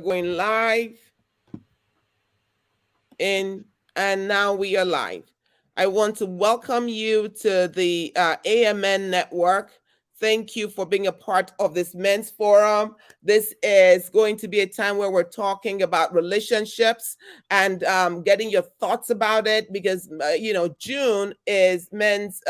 Going live in, and now we are live. I want to welcome you to the AMN network. Thank you for being a part of this men's forum. This is going to be a time where we're talking about relationships and getting your thoughts about it because, June is Men's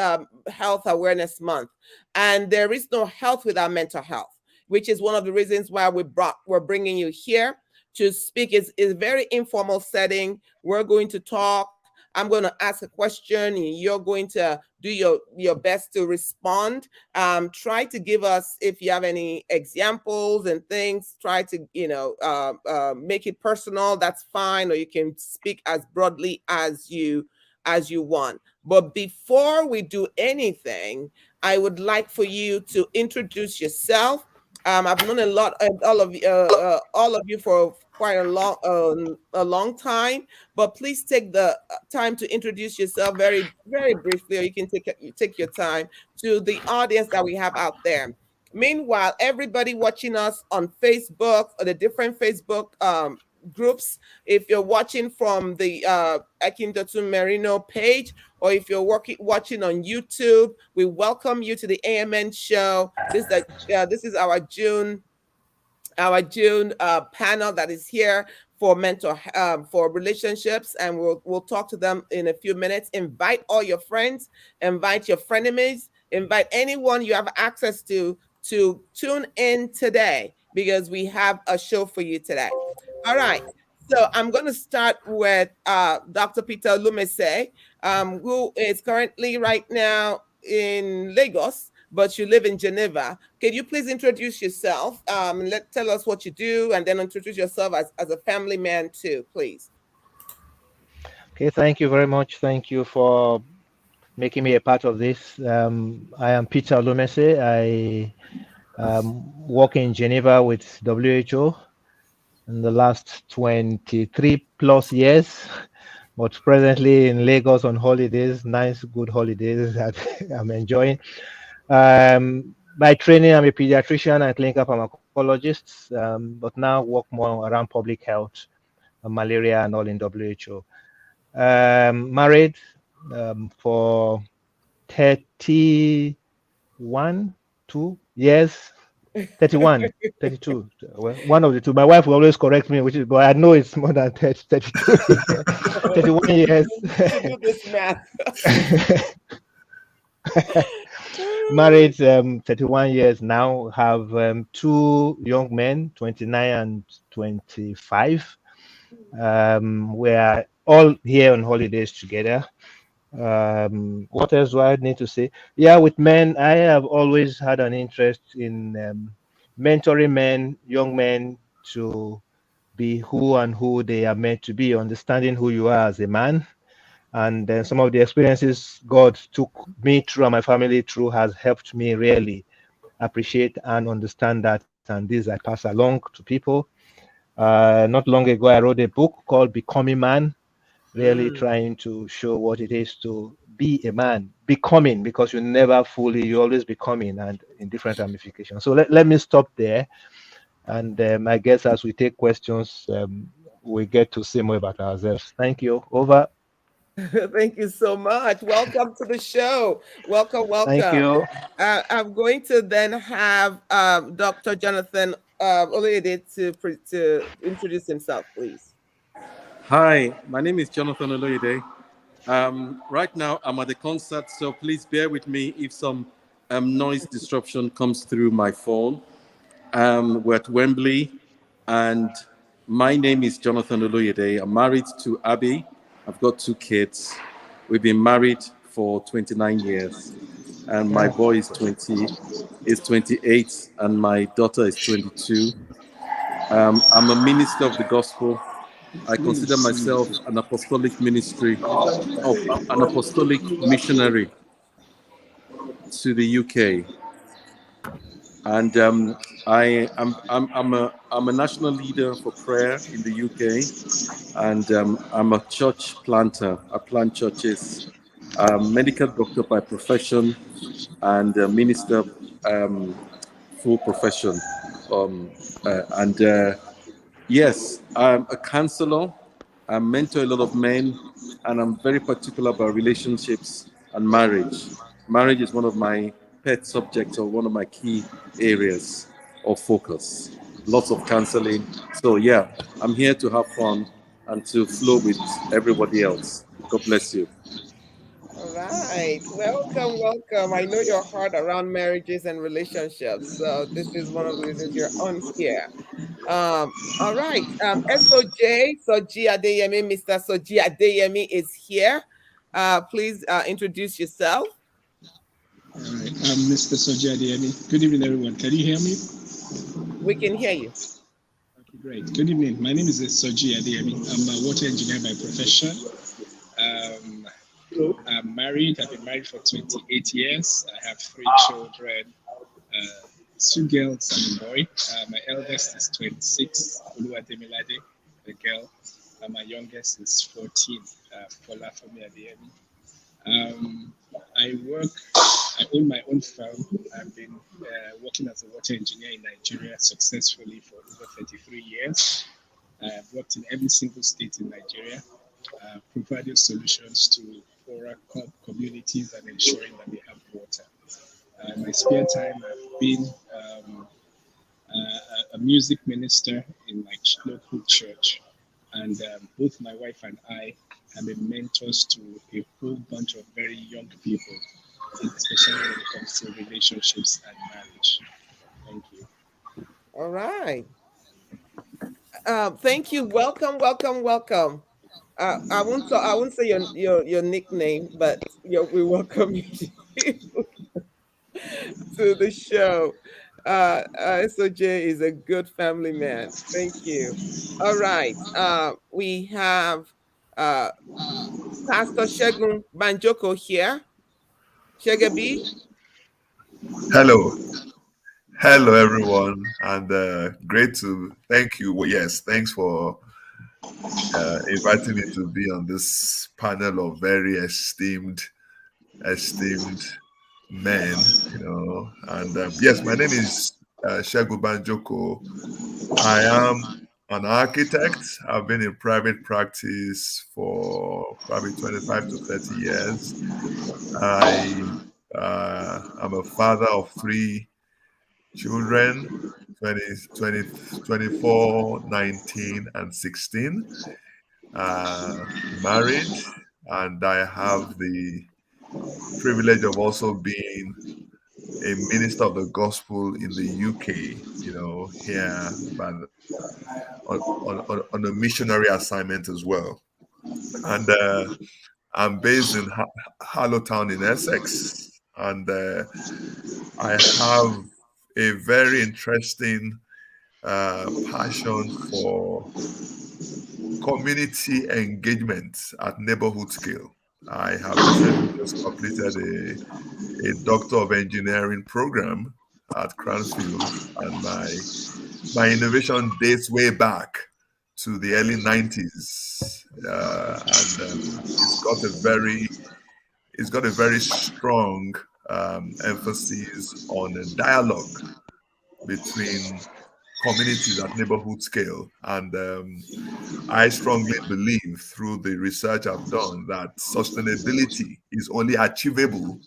Health Awareness Month. And there is no health without mental health, which is one of the reasons why we're bringing you here to speak. Is a very informal setting. We're going to talk. I'm going to ask a question. And you're going to do your best to respond. Try to give us, if you have any examples and things, try to make it personal. That's fine, or you can speak as broadly as you want. But before we do anything, I would like for you to introduce yourself. I've known a lot, all of you for quite a long time. But please take the time to introduce yourself very, very briefly, or you can take your time to the audience that we have out there. Meanwhile, everybody watching us on Facebook or the different Facebook groups, if you're watching from the Akin Merino page, or if you're watching on YouTube, we welcome you to the AMN show. This is our June panel that is here for for relationships, and we'll talk to them in a few minutes. Invite all your friends, invite your frenemies, invite anyone you have access to tune in today because we have a show for you today. All right. So I'm going to start with Dr. Peter Lumese, who is currently right now in Lagos, but you live in Geneva. Can you please introduce yourself? Tell us what you do, and then introduce yourself as a family man too, please. Okay, thank you very much. Thank you for making me a part of this. I am Peter Lumese. I work in Geneva with WHO in the last 23 plus years, but presently in Lagos on holidays, nice, good holidays that I'm enjoying. By training, I'm a pediatrician and clinical pharmacologist, but now work more around public health, malaria, and all in WHO. Married for 31, 2 years, 31, 32. Well, one of the two. My wife will always correct me, but I know it's more than 30, 32, 31 years. Do this math. Married 31 years now, have two young men, 29 and 25. We're all here on holidays together. What else do I need to say? Yeah, with men, I have always had an interest in mentoring men, young men, to be who they are meant to be, understanding who you are as a man. And then some of the experiences God took me through and my family through has helped me really appreciate and understand that. And this I pass along to people. Not long ago, I wrote a book called Becoming Man, really trying to show what it is to be a man, becoming, because you're always becoming, and in different ramifications. So let me stop there. And I guess as we take questions, we get to see more about ourselves. Thank you. Over. Thank you so much. Welcome to the show. Welcome, Thank welcome. you. I'm going to then have Dr. Jonathan Olede to introduce himself, please. Hi, my name is Jonathan Oloyede. Right now, I'm at the concert, so please bear with me if some noise disruption comes through my phone. We're at Wembley, and my name is Jonathan Oloyede. I'm married to Abby. I've got two kids. We've been married for 29 years, and my boy is 28, and my daughter is 22. I'm a minister of the gospel. I consider myself an apostolic an apostolic missionary to the UK, and I'm a national leader for prayer in the UK, and I'm a church planter. I plant churches. Medical doctor by profession, and minister full profession, and Yes, I'm a counselor. I mentor a lot of men, and I'm very particular about relationships and marriage. Marriage is one of my pet subjects or one of my key areas of focus. Lots of counseling. So, yeah, I'm here to have fun and to flow with everybody else. God bless you. All right. Welcome, welcome. I know your heart around marriages and relationships. So this is one of the reasons you're on here. All right. SOJ, Soji Adeyemi, Mr. Soji Adeyemi is here. Please introduce yourself. All right, I'm Mr. Soji Adeyemi. Good evening, everyone. Can you hear me? We can hear you. Okay, great. Good evening. My name is Soji Adeyemi. I'm a water engineer by profession. Um, I'm married. I've been married for 28 years. I have 3 children, 2 girls and a boy. My eldest is 26, Oluwademilade, the girl. And my youngest is 14, Fola Fomi Adeyemi. I own my own firm. I've been working as a water engineer in Nigeria successfully for over 33 years. I've worked in every single state in Nigeria, providing solutions to poorer communities and ensuring that they have water. In my spare time, I've been a music minister in my local church, and both my wife and I have been mentors to a whole bunch of very young people, especially when it comes to relationships and marriage. Thank you. All right. Thank you. Welcome, welcome, welcome. I won't say your nickname, but we welcome you to the show. SOJ is a good family man. Thank you. All right. We have uh, Pastor Shegun Banjoko here. Shegabi. Hello, hello everyone, and great to thank you. Well, yes, thanks for inviting me to be on this panel of very esteemed men. And yes, my name is Shegu Banjoko. I am an architect. I've been in private practice for probably 25 to 30 years. I am a father of 3 children, 20, 20, 24, 19, and 16, married, and I have the privilege of also being a minister of the gospel in the UK, here, but on a missionary assignment as well. And I'm based in Harlowtown in Essex, and I have a very interesting passion for community engagement at neighborhood scale. I have recently just completed a Doctor of Engineering program at Cranfield, and my innovation dates way back to the early 90s, and it's got a very strong emphasis on a dialogue between communities at neighborhood scale. And I strongly believe through the research I've done that sustainability is only achievable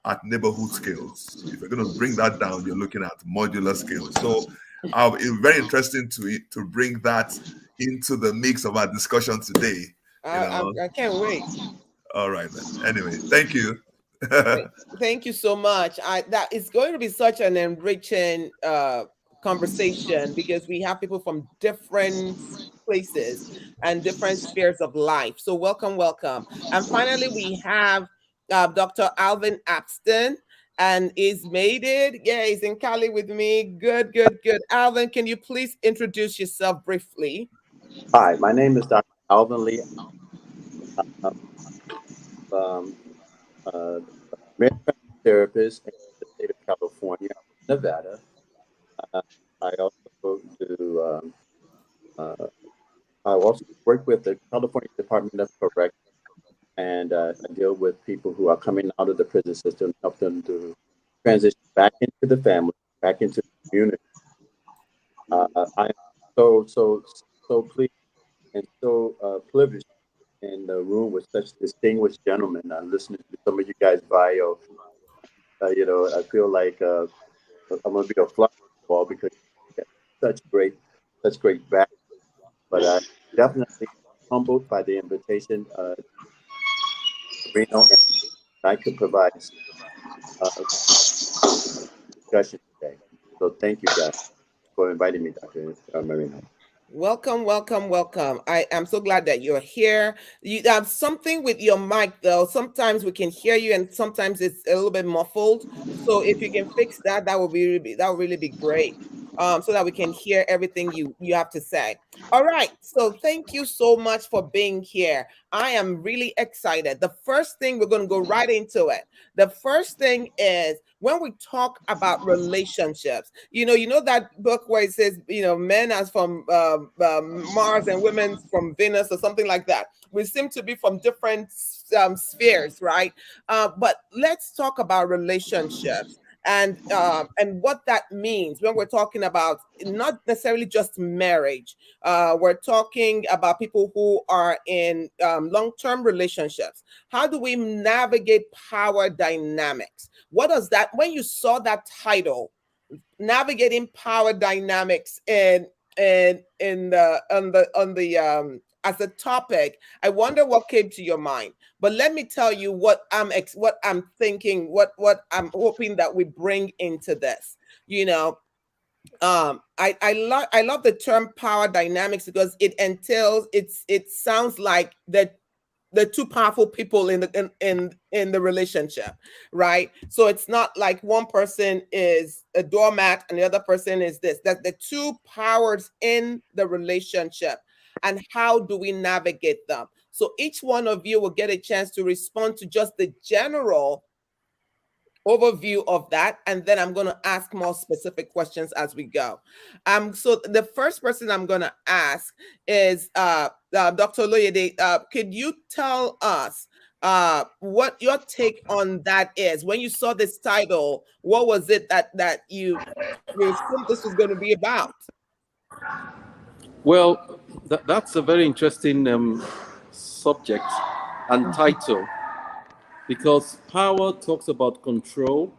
at neighborhood scales. If you're going to bring that down, you're looking at modular scales. So it's very interesting to bring that into the mix of our discussion today. I can't wait. All right, then. Anyway, thank you. Thank you so much. That is going to be such an enriching conversation because we have people from different places and different spheres of life. So welcome, welcome. And finally, we have Dr. Alvin Apston, and he's made it. Yeah, he's in Cali with me. Good, good, good. Alvin, can you please introduce yourself briefly? Hi, my name is Dr. Alvin Lee. Marriage therapist in the state of California, Nevada. I also do. I also work with the California Department of Corrections, and I deal with people who are coming out of the prison system, help them to transition back into the family, back into the community. I'm so so pleased and so privileged in the room with such distinguished gentlemen. I'm listening to some of you guys' bio. I feel like I'm going to be a fly ball because you have such great back. But definitely humbled by the invitation, Reno, and I could provide discussion today. So thank you guys for inviting me, Dr. Merino. Welcome, welcome, welcome. I am so glad that you're here. You have something with your mic, though. Sometimes we can hear you, and sometimes it's a little bit muffled. So if you can fix that, that would really be great. So that we can hear everything you have to say. All right. So thank you so much for being here. I am really excited. The first thing, we're going to go right into it. The first thing is, when we talk about relationships, you know that book where it says, men are from Mars and women from Venus or something like that. We seem to be from different spheres, right? But let's talk about relationships and what that means when we're talking about not necessarily just marriage. We're talking about people who are in long-term relationships. How do we navigate power dynamics? What does that, when you saw that title, navigating power dynamics in the on the as a topic, I wonder what came to your mind. But let me tell you what I'm thinking, what I'm hoping that we bring into this. I love the term power dynamics because it entails, it sounds like the two powerful people in the relationship, right? So it's not like one person is a doormat and the other person is this. That the two powers in the relationship, and how do we navigate them? So each one of you will get a chance to respond to just the general overview of that, and then I'm going to ask more specific questions as we go. So the first person I'm going to ask is Dr. Loyede. Could you tell us what your take on that is? When you saw this title, what was it that you assumed this was going to be about? Well, that's a very interesting subject and title, because power talks about control.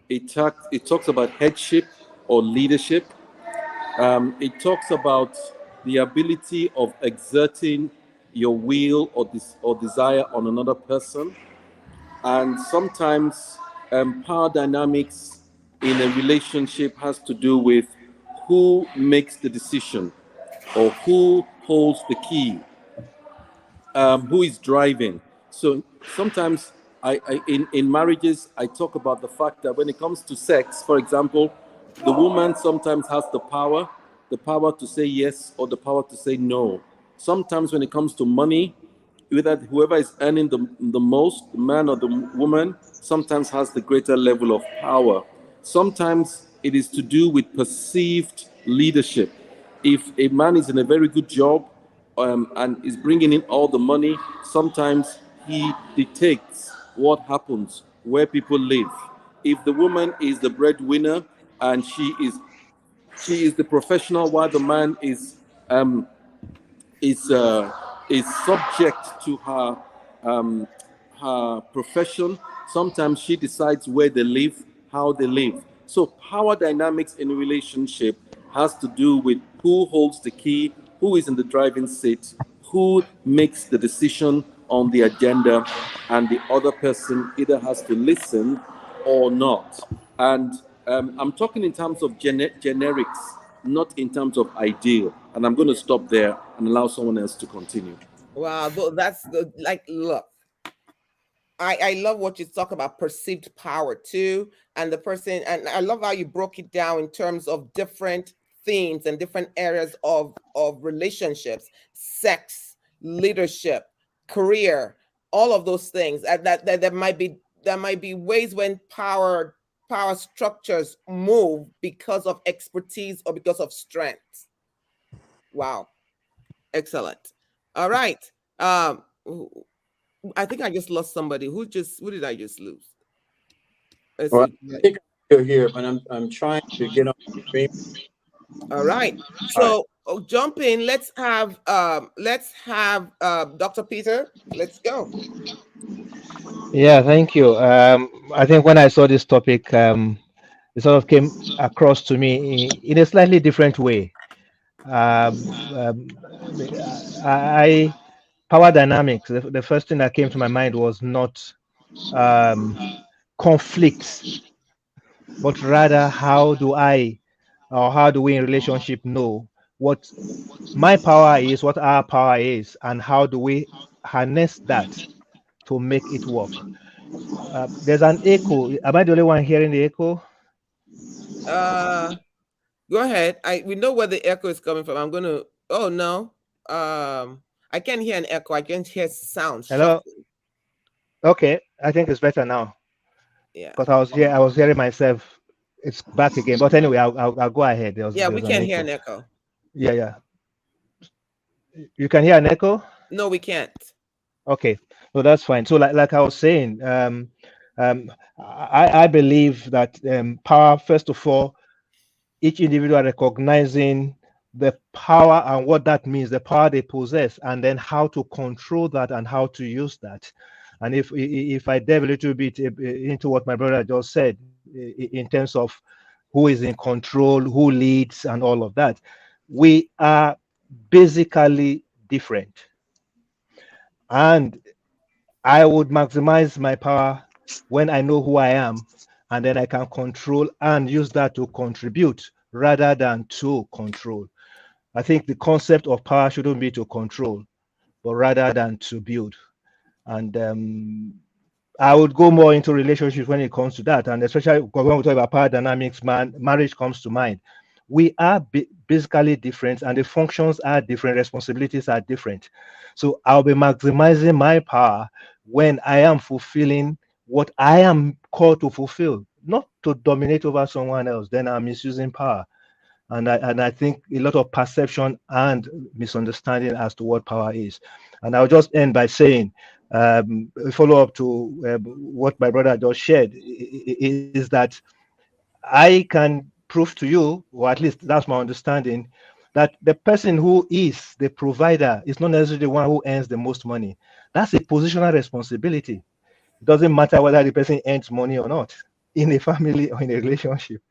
It talks about headship or leadership. It talks about the ability of exerting your will or desire on another person. And sometimes power dynamics in a relationship has to do with who makes the decision or who holds the key, who is driving. So sometimes in marriages, I talk about the fact that when it comes to sex, for example, the woman sometimes has the power to say yes or the power to say no. Sometimes when it comes to money, either whoever is earning the most, the man or the woman, sometimes has the greater level of power. Sometimes it is to do with perceived leadership. If a man is in a very good job and is bringing in all the money, sometimes he dictates what happens, where people live. If the woman is the breadwinner and she is the professional, while the man um, is uh, is subject to um, her profession. Sometimes she decides where they live, how they live. So power dynamics in a relationship has to do with who holds the key, who is in the driving seat, who makes the decision on the agenda, and the other person either has to listen or not. And I'm talking in terms of generics, not in terms of ideal. And I'm going to stop there and allow someone else to continue. Wow, that's the, like, look, I love what you talk about perceived power too, and the person, and I love how you broke it down in terms of different themes and different areas of relationships, sex, leadership, career, all of those things. That there might be ways when power structures move because of expertise or because of strength. Wow, excellent. All right. I think I just lost somebody. Who did I just lose? Let's Well, see. I think I'm still here, but I'm trying to get on the screen. All right. All right. So Oh, jump in. Let's have Dr. Peter. Let's go. Yeah, thank you. I think when I saw this topic, it sort of came across to me in a slightly different way. I power dynamics. The first thing that came to my mind was not um, conflicts, but rather how do we in relationship know what my power is, what our power is, and how do we harness that to make it work. There's an echo. Am I the only one hearing the echo? Uh, Go ahead. We know where the echo is coming from. I'm gonna. Oh no. I can't hear an echo. I can hear sound Hello? shuffling. Okay, I think it's better now Yeah. because I was hearing myself. It's back again. But anyway, I'll go ahead. Yeah, we There's an can't hear echo. an echo. Yeah, yeah. You can hear an echo? No, we can't. Okay, so that's fine. So like I was saying, I believe that power, first of all, each individual recognizing the power and what that means, the power they possess, and then how to control that and how to use that. And if I delve a little bit into what my brother just said in terms of who is in control, who leads, and all of that, we are basically different. And I would maximize my power when I know who I am, and then I can control and use that to contribute rather than to control. I think the concept of power shouldn't be to control, but rather than to build. And I would go more into relationships when it comes to that, and especially when we talk about power dynamics, marriage comes to mind. We are basically different, and the functions are different, responsibilities are different. So I'll be maximizing my power when I am fulfilling what I am called to fulfill, not to dominate over someone else. Then I'm misusing power, and I think a lot of perception and misunderstanding as to what power is. And I'll just end by saying, a follow up to what my brother just shared is that I can prove to you, or at least that's my understanding, that the person who is the provider is not necessarily the one who earns the most money. That's a positional responsibility. It doesn't matter whether the person earns money or not in a family or in a relationship.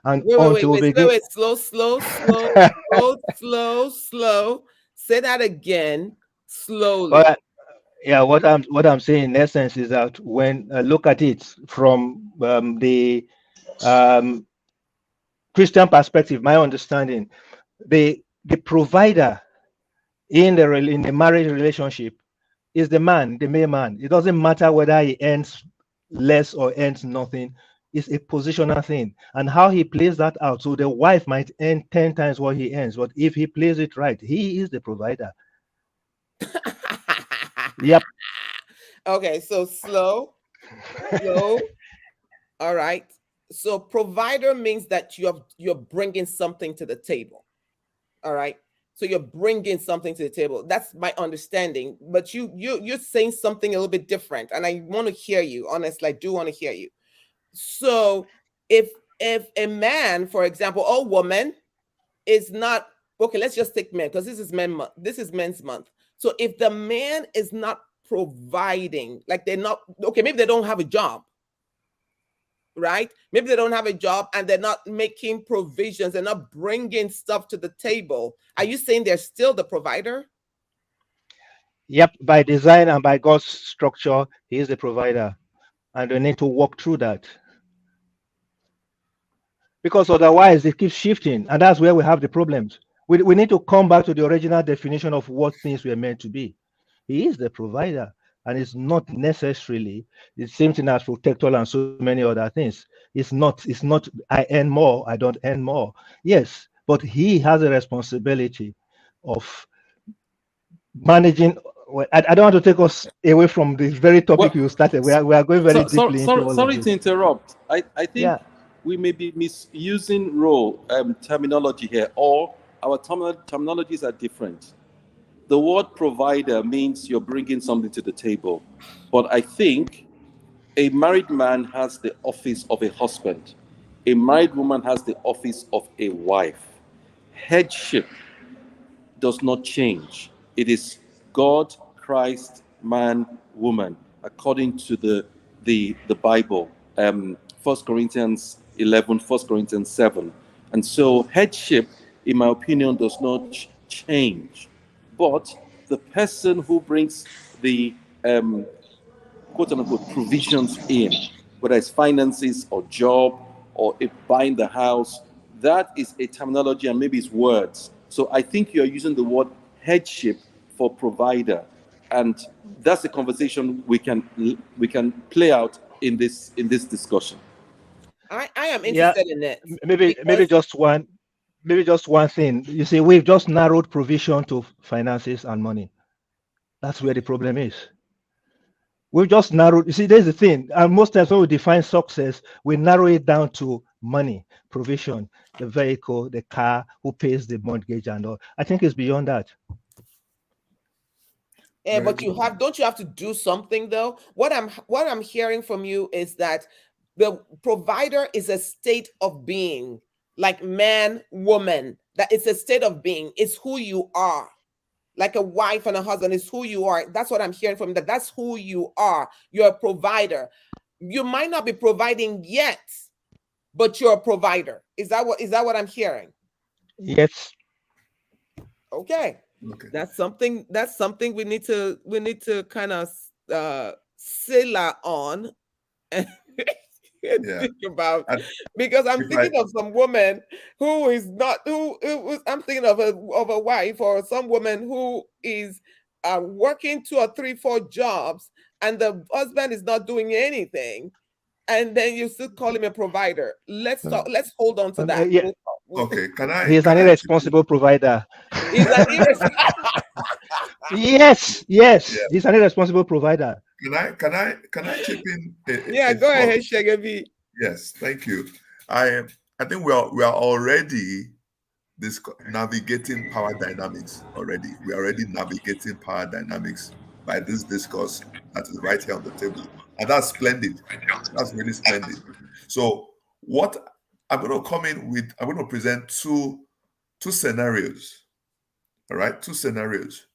And until we begin, Wait. Slow. Say that again slowly. well, yeah, what I'm saying in essence is that when I look at it from the um, Christian perspective, my understanding, the provider in the marriage relationship is the man, the main man. It doesn't matter whether he earns less or earns nothing. It's a positional thing, and how he plays that out. So the wife might earn 10 times what he earns, but if he plays it right, he is the provider. Yep. Okay, so slow. All right. So provider means that you're bringing something to the table. All right. So you're bringing something to the table. That's my understanding. But you're saying something a little bit different, and I want to hear you. Honestly, I do want to hear you. So if a man, for example, or woman is not okay, let's just take men because this is men month. This is men's month. So if the man is not providing, like they're not okay, maybe they don't have a job, right? Maybe they don't have a job and they're not making provisions, they're not bringing stuff to the table. Are you saying they're still the provider? Yep. By design and by God's structure, he is the provider, and we need to walk through that because otherwise it keeps shifting, and that's where we have the problems. We need to come back to the original definition of what things were meant to be. He is the provider, and it's not necessarily the same thing as protector and so many other things. It's not I earn more, I don't earn more. Yes, but he has a responsibility of managing. Well, I don't want to take us away from the very topic Well, you started. We are going very deeply into all of sorry to this. interrupt. I think Yeah. we may be misusing role terminology here, or our terminologies are different. The word provider means you're bringing something to the table, but I think a married man has the office of a husband. A married woman has the office of a wife. Headship does not change. It is God, Christ, man, woman, according to the Bible. 1 Corinthians 11, 1 Corinthians 7. And so headship, in my opinion, does not change. But the person who brings the quote unquote provisions in, whether it's finances or job or buying the house, that is a terminology and maybe it's words. So I think you're using the word headship for provider, and that's a conversation we can play out in this discussion. I am Yeah, interested in it maybe because just one thing. You see, we've just narrowed provision to finances and money. That's where the problem is. We've just narrowed. You see, there's the thing. And most times when we define success, we narrow it down to money, provision, the vehicle, the car, who pays the mortgage and all. I think it's beyond that. Yeah, Very but good. don't you have to do something though? What I'm hearing from you is that the provider is a state of being, like man, woman. That it's a state of being. It's who you are. Like a wife and a husband is who you are. That's what I'm hearing from that. That's who you are. You're a provider. You might not be providing yet, but you're a provider. Is that what I'm hearing? Yes. Okay. Okay. That's something we need to kind of sailor on and Yeah. think about, And because I'm if I, thinking of some woman who is not who was I'm thinking of a wife or some woman who is working 2 or 3, 4 jobs, and the husband is not doing anything, and then you still call him a provider. Let's hold on to that. Yeah, okay, he's an can I chip in? irresponsible provider. He's an Yes, Yeah. he's an irresponsible provider. Can I chip in yeah, a go thought? ahead, Shegebi. Yes, thank you. I think we are already navigating power dynamics already. We're already navigating power dynamics by this discourse that is right here on the table. And that's splendid. That's really splendid. So what I'm going to come in with, I'm going to present two scenarios. All right, two scenarios.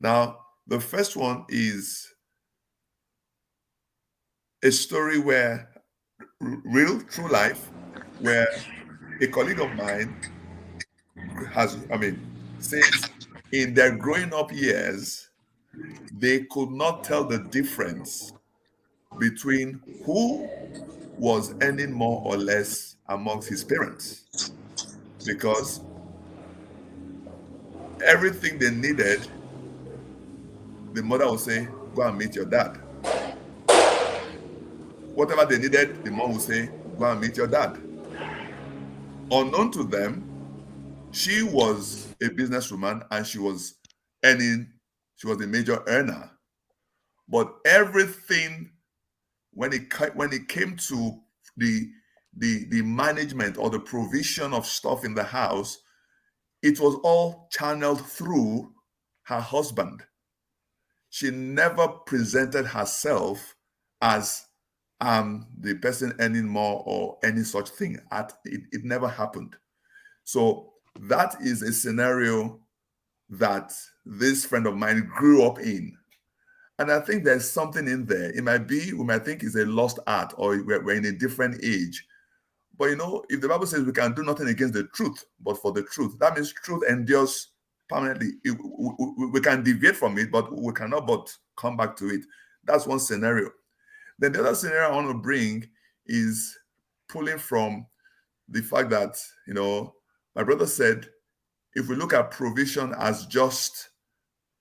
Now, the first one is a story where real true life, where a colleague of mine says in their growing up years, they could not tell the difference between who was earning more or less amongst his parents, because everything they needed, the mother would say, go and meet your dad. Whatever they needed, the mom would say, go and meet your dad. Unknown to them, she was a businesswoman and she was a major earner. But everything, when it came to the management or the provision of stuff in the house, it was all channeled through her husband. She never presented herself as the person earning more or any such thing. It never happened. So that is a scenario that this friend of mine grew up in. And I think there's something in there. We might think it's a lost art, or we're in a different age. But if the Bible says we can do nothing against the truth, but for the truth, that means truth endures permanently. We can deviate from it, but we cannot but come back to it. That's one scenario. Then the other scenario I want to bring is pulling from the fact that, my brother said, if we look at provision as just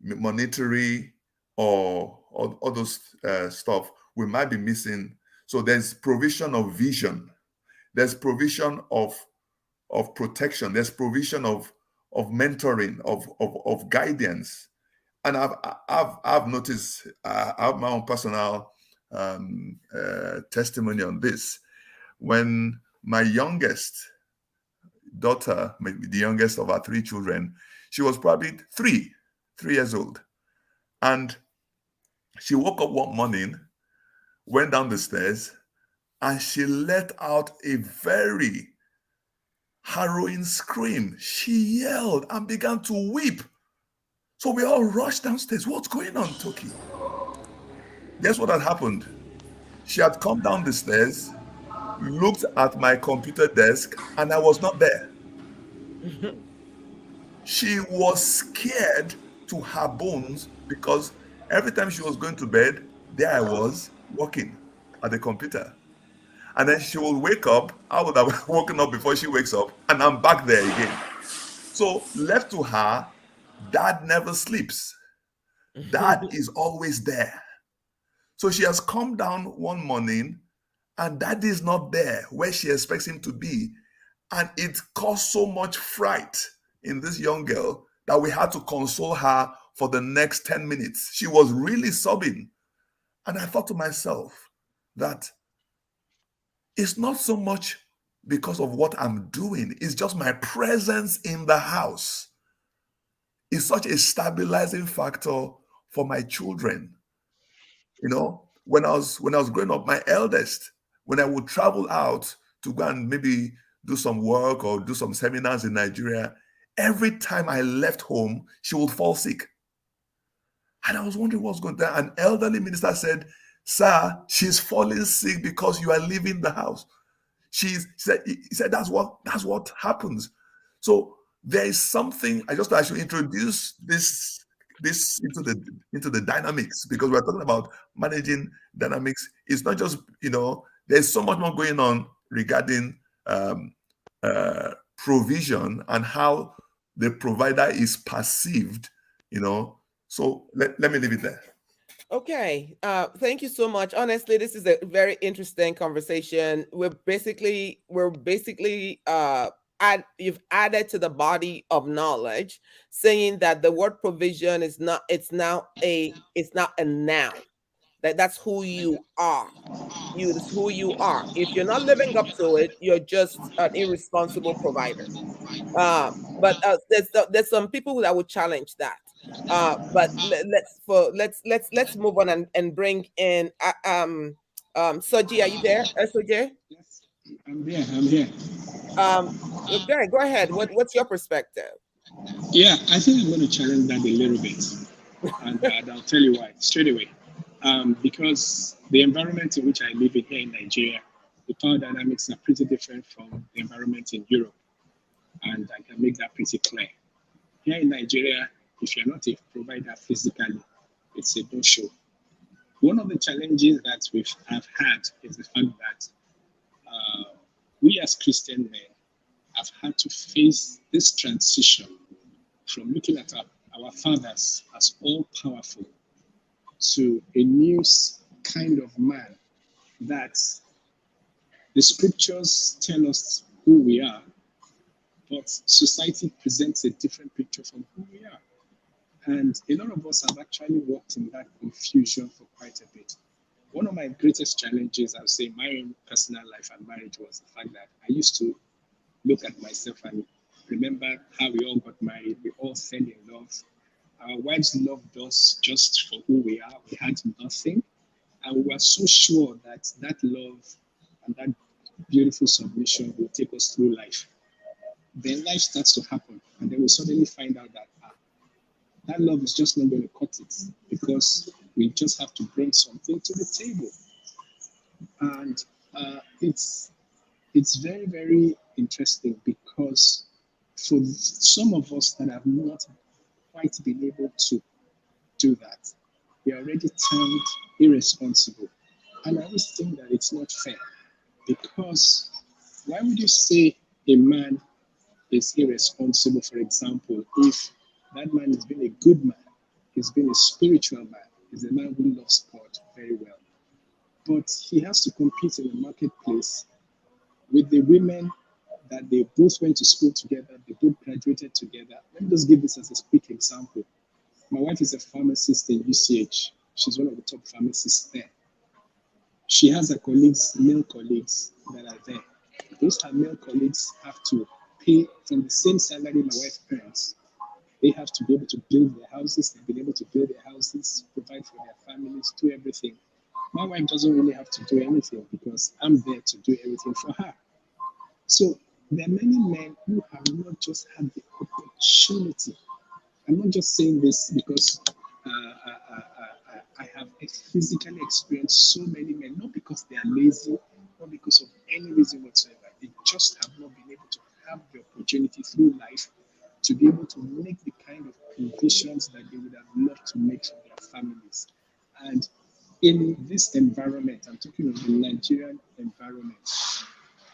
monetary or all those stuff, we might be missing. So there's provision of vision, there's provision of protection, there's provision of mentoring, of guidance. And I've noticed, I have my own personal testimony on this. When my youngest daughter, maybe the youngest of our 3 children, she was probably 3 years old. And she woke up one morning, went down the stairs, and she let out a very harrowing scream. She yelled and began to weep. So we all rushed downstairs. What's going on, Toki? Guess what had happened? She had come down the stairs, looked at my computer desk, and I was not there. She was scared to her bones because every time she was going to bed, there I was working at the computer. And then she will wake up. I would have woken up before she wakes up, and I'm back there again. So, left to her, dad never sleeps. Dad is always there. So, she has come down one morning, and daddy is not there where she expects him to be. And it caused so much fright in this young girl that we had to console her for the next 10 minutes. She was really sobbing. And I thought to myself that it's not so much because of what I'm doing, it's just my presence in the house is such a stabilizing factor for my children. You know, when I was growing up, my eldest, when I would travel out to go and maybe do some work or do some seminars in Nigeria, every time I left home, she would fall sick. And I was wondering what's going on. An elderly minister said, "Sir, she's falling sick because you are leaving the house." He said that's what happens. So there is something I should introduce this into the dynamics, because we're talking about managing dynamics. It's not just, there's so much more going on regarding provision and how the provider is perceived. So let me leave it there. Okay. Thank you so much. Honestly, this is a very interesting conversation. You've added to the body of knowledge, saying that the word provision it's not a noun. That's who you are. It's who you are. If you're not living up to it, you're just an irresponsible provider. But there's some people that would challenge that. But let's move on and bring in Soji. Are you there, Soji? Yes, I'm here. I'm here. Okay, go ahead. What's your perspective? Yeah, I think I'm going to challenge that a little bit, and I'll tell you why straight away. Because the environment in which I live in here in Nigeria, the power dynamics are pretty different from the environment in Europe, and I can make that pretty clear. Here in Nigeria, if you're not a provider physically, it's a no-show. One of the challenges that have had is the fact that we as Christian men have had to face this transition from looking at our fathers as all powerful to a new kind of man that the scriptures tell us who we are, but society presents a different picture from who we are. And a lot of us have actually walked in that confusion for quite a bit. One of my greatest challenges, I would say, in my own personal life and marriage was the fact that I used to look at myself and remember how we all got married, we all fell in love. Our wives loved us just for who we are. We had nothing. And we were so sure that that love and that beautiful submission will take us through life. Then life starts to happen. And then we suddenly find out that that love is just not going to cut it, because we just have to bring something to the table. And it's very, very interesting, because for some of us that have not quite been able to do that, we are already termed irresponsible. And I always think that it's not fair, because why would you say a man is irresponsible, for example, if that man has been a good man, he's been a spiritual man, he's a man who loves God very well, but he has to compete in the marketplace with the women that they both went to school together, they both graduated together. Let me just give this as a quick example. My wife is a pharmacist in UCH. She's one of the top pharmacists there. She has her colleagues, male colleagues that are there. Those her male colleagues have to pay from the same salary my wife earns. They have to be able to build their houses. They've been able to build their houses, provide for their families, do everything. My wife doesn't really have to do anything, because I'm there to do everything for her. So there are many men who have not just had the opportunity I'm not just saying this because I have physically experienced so many men, not because they are lazy, not because of any reason whatsoever. They just have not been able to have the opportunity through life to be able to make the kind of provisions that they would have loved to make for their families. And in this environment, I'm talking of the Nigerian environment,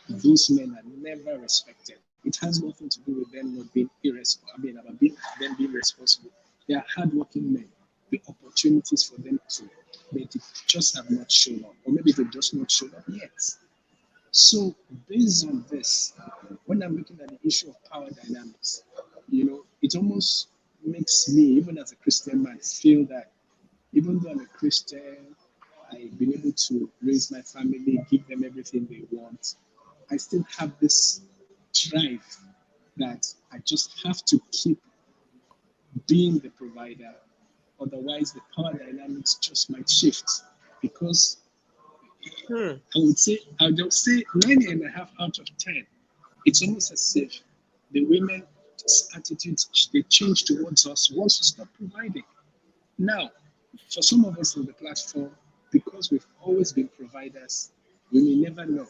those men are never respected. It has nothing to do with them not being irresponsible. I mean, about them being responsible. They are hardworking men. The opportunities for them to make it just have not shown up, or maybe they've just not shown up yet. So, based on this, when I'm looking at the issue of power dynamics, it almost makes me, even as a Christian man, feel that even though I'm a Christian, I've been able to raise my family, give them everything they want, I still have this drive that I just have to keep being the provider. Otherwise, the power dynamics just might shift because Hmm. I would say 9.5 out of 10. It's almost as if the women's attitudes they change towards us once we stop providing. Now, for some of us on the platform, because we've always been providers, we may never know.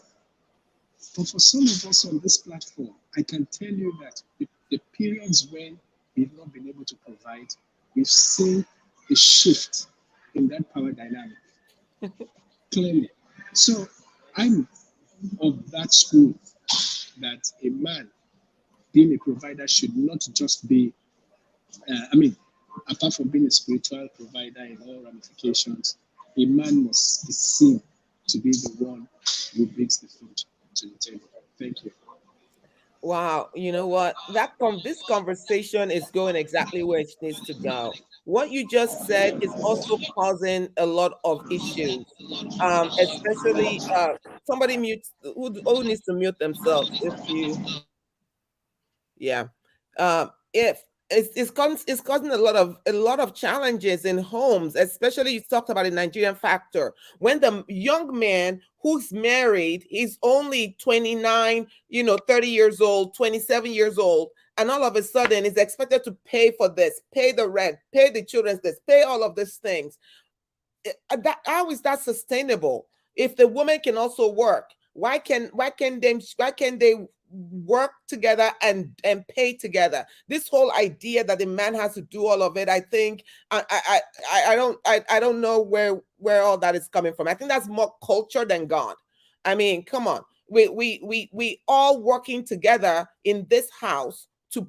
But for some of us on this platform, I can tell you that the periods when we've not been able to provide, we've seen a shift in that power dynamic clearly. So I'm of that school that a man being a provider should not just be, I mean, apart from being a spiritual provider in all ramifications, a man must be seen to be the one who brings the food to the table. Thank you. Wow, you know what? This conversation is going exactly where it needs to go. What you just said is also causing a lot of issues. Especially somebody who needs to mute themselves if you yeah. If it's causing a lot of challenges in homes, especially you talked about the Nigerian factor. When the young man who's married, he's only 29, 30 years old, 27 years old, and all of a sudden is expected to pay for this, pay the rent, pay the children's this, pay all of these things. How is that sustainable? If the woman can also work, why can they work together and pay together? This whole idea that the man has to do all of it, I think, I don't know where all that is coming from. I think that's more culture than God. I mean, come on. We all working together in this house to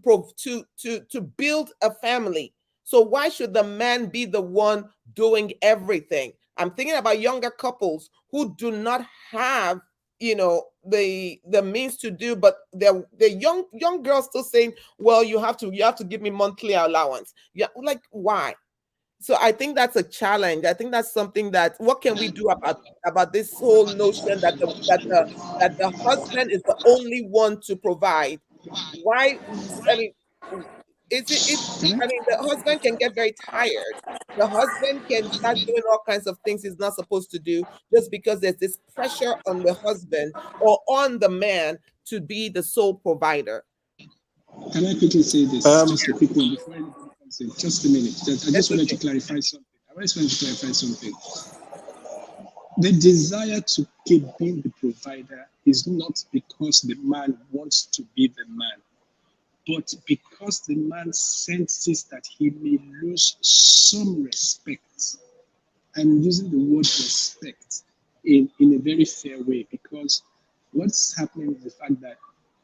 build a family. So why should the man be the one doing everything? I'm thinking about younger couples who do not have, the means to do, but the young girls still saying, well, you have to give me monthly allowance. Yeah, like why? So I think that's a challenge. I think that's something that what can we do about this whole notion that the husband is the only one to provide? Why? I mean, Can I mean, the husband can get very tired. The husband can start doing all kinds of things he's not supposed to do just because there's this pressure on the husband or on the man to be the sole provider. can I quickly say this? Um, Just a quick one before anybody comes in. Just a minute. I That's just wanted to okay. clarify something. The desire to keep being the provider is not because the man wants to be the man, but because the man senses that he may lose some respect. I'm using the word respect in a very fair way because what's happening is the fact that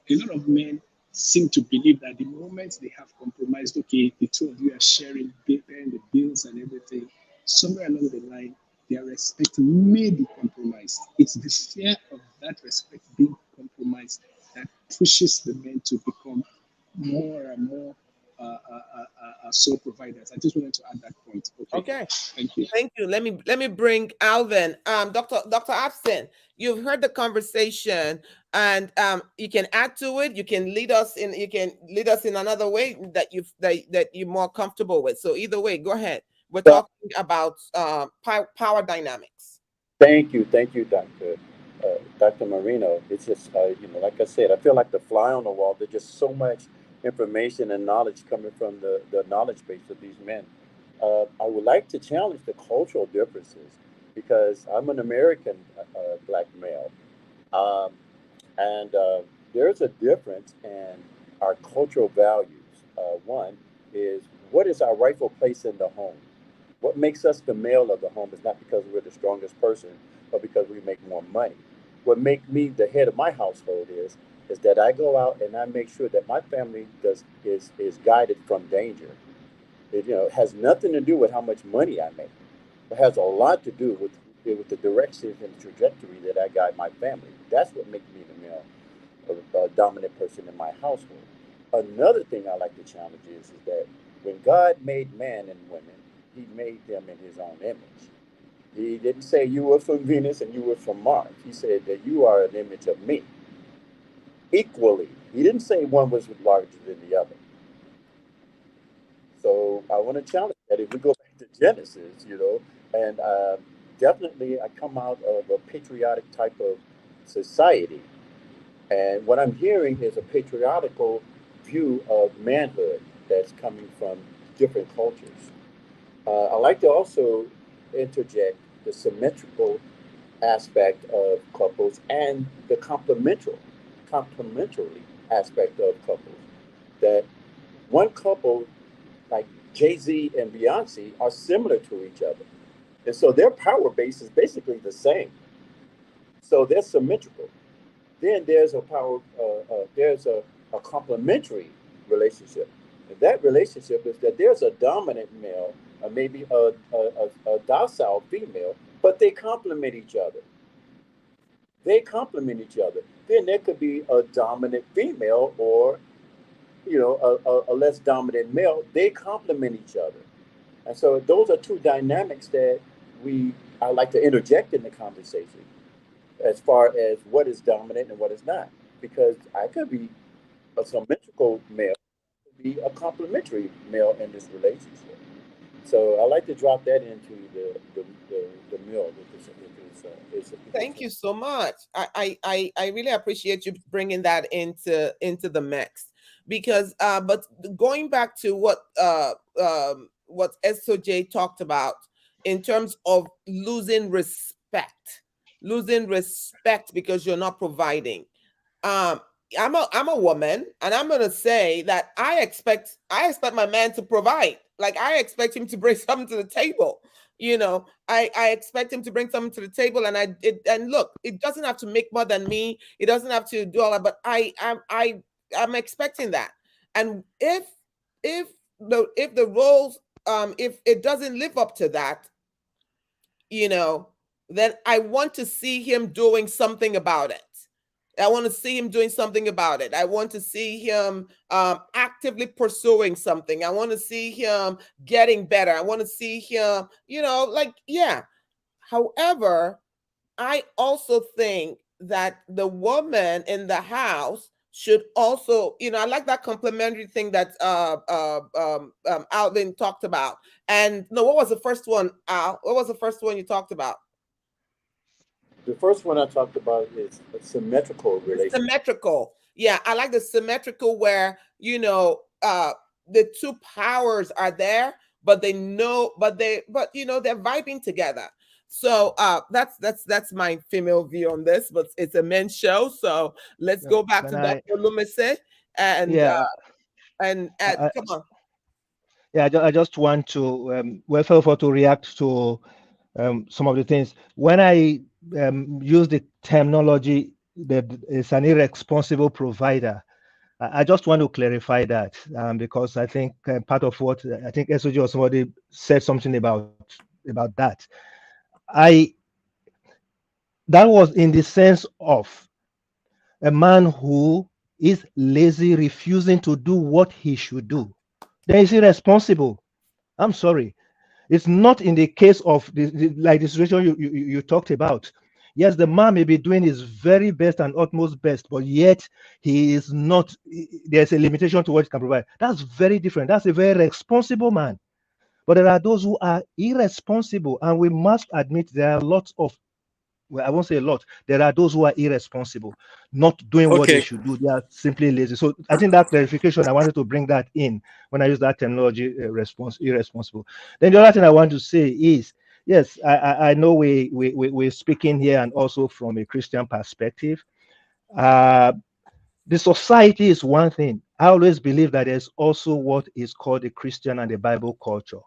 a lot of men seem to believe that the moment they have compromised, okay, the two of you are sharing, paying the bills and everything, somewhere along the line, their respect may be compromised. It's the fear of that respect being compromised that pushes the men to become more and more sole providers. I just wanted to add that point. Okay, Okay. thank you. Thank you. Let me bring Alvin. Dr. Abson, you've heard the conversation, and you can add to it. You can lead us in another way that you're more comfortable with. So either way, go ahead. We're So, talking about power dynamics. thank you, Dr. Marino. It's just, like I said, I feel like the fly on the wall. There's just so much information and knowledge coming from the knowledge base of these men. I would like to challenge the cultural differences because I'm an American black male. Um, and there's a difference in our cultural values. One is what is our rightful place in the home? What makes us the male of the home is not because we're the strongest person, but because we make more money. What makes me the head of my household is that I go out and I make sure that my family is guided from danger. It has nothing to do with how much money I make. It has a lot to do with the direction and trajectory that I guide my family. That's what makes me the male a dominant person in my household. Another thing I like to challenge is that when God made man and women, he made them in his own image. He didn't say you were from Venus and you were from Mars. He said that you are an image of me equally. He didn't say one was larger than the other. So I want to challenge that. If we go back to Genesis, and definitely I come out of a patriotic type of society. And what I'm hearing is a patriarchal view of manhood that's coming from different cultures. I like to also interject the symmetrical aspect of couples and the complementary aspect of couples. That one couple, like Jay-Z and Beyonce, are similar to each other. And so their power base is basically the same. So they're symmetrical. Then there's a complementary relationship. And that relationship is that there's a dominant male, or maybe a docile female, but they complement each other. They complement each other. Then there could be a dominant female or a less dominant male. They complement each other. And so those are two dynamics that we I like to interject in the conversation as far as what is dominant and what is not. Because I could be a symmetrical male, could be a complementary male in this relationship. So I like to drop that into the mill Thank you so much. I really appreciate you bringing that into the mix because but going back to what SOJ talked about in terms of losing respect because you're not providing. Um, I'm a woman, and I'm gonna say that I expect my man to provide. Like I expect him to bring something to the table. I expect him to bring something to the table, and look, it doesn't have to make more than me. It doesn't have to do all that, but I'm expecting that. And if the roles if it doesn't live up to that, you know, then I want to see him doing something about it. I want to see him doing something about it. I want to see him actively pursuing something. I want to see him getting better. I want to see him, yeah. However, I also think that the woman in the house should also, I like that complementary thing that Alvin talked about. And no, what was the first one, Al? What was the first one you talked about? The first one I talked about is a symmetrical relationship. Symmetrical. Yeah, I like the symmetrical where, the two powers are there, but they're vibing together. So that's my female view on this, but it's a men's show. So let's go back to Dr. Lumise and yeah, and I, come on. yeah, I just want to to react to some of the things. When I use the terminology that is an irresponsible provider, I just want to clarify that because I think part of what I think SOG or somebody said something about that. I that was in the sense of a man who is lazy, refusing to do what he should do. Then is irresponsible. I'm sorry. It's not in the case of like the situation you talked about. Yes, the man may be doing his very best and utmost best, but yet he is not. There's a limitation to what he can provide. That's very different. That's a very responsible man. But there are those who are irresponsible, and we must admit there are lots of well, I won't say a lot. There are those who are irresponsible, not doing what they Okay. should do. They are simply lazy. So I think that clarification, I wanted to bring that in when I use that terminology, irresponsible. Then the other thing I want to say is, yes, I know we're speaking here and also from a Christian perspective. The society is one thing. I always believe that there's also what is called the Christian and the Bible culture.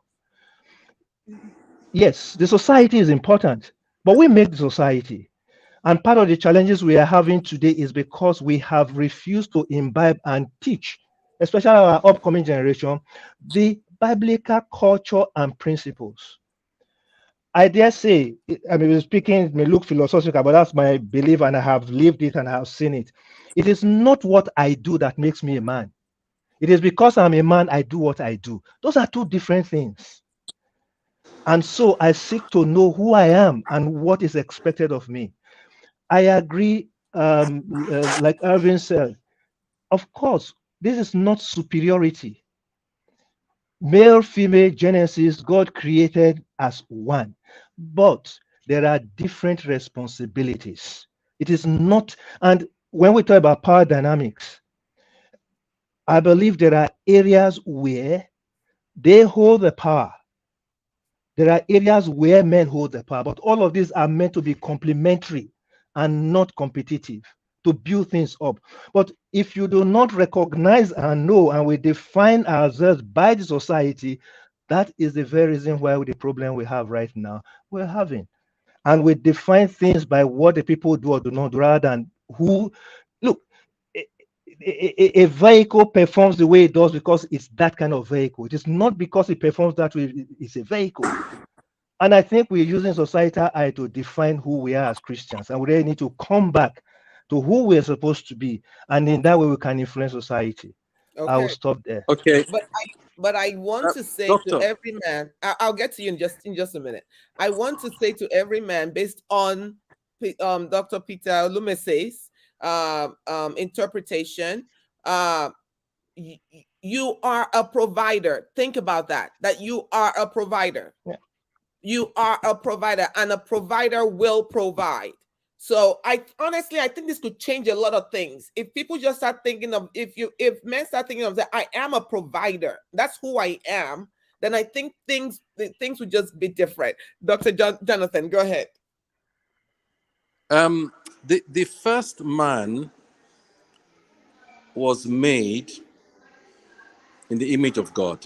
Yes, the society is important, but we make the society. And part of the challenges we are having today is because we have refused to imbibe and teach, especially our upcoming generation, the biblical culture and principles. I dare say, I mean, speaking may look philosophical, but that's my belief, and I have lived it and I have seen it. It is not what I do that makes me a man. It is because I'm a man, I do what I do. Those are two different things. And so I seek to know who I am and what is expected of me. I agree, like Irving said, of course, this is not superiority. Male, female, Genesis, God created as one, but there are different responsibilities. It is not, and when we talk about power dynamics, I believe there are areas where they hold the power. There are areas where men hold the power, but all of these are meant to be complementary and not competitive, to build things up. But if you do not recognize and know, and we define ourselves by the society, that is the very reason why the problem we have right now we're having. And we define things by what the people do or do not do, rather than who. Look, a vehicle performs the way it does because it's that kind of vehicle. It is not because it performs that way, it's a vehicle. And I think we're using societal eye to define who we are as Christians. And we really need to come back to who we're supposed to be. And in that way, we can influence society. I will Okay. stop there. Okay. But I want to say to Doctor. every man, I'll get to you in just a minute. I want to say to every man, based on Dr. Peter Lumese's interpretation, you are a provider. Think about that you are a provider. Yeah. You are a provider, and a provider will provide. So I honestly, I think this could change a lot of things. If people just start thinking of, if men start thinking of that, I am a provider, that's who I am, then I think things would just be different. Dr. Jonathan, go ahead. The first man was made in the image of God,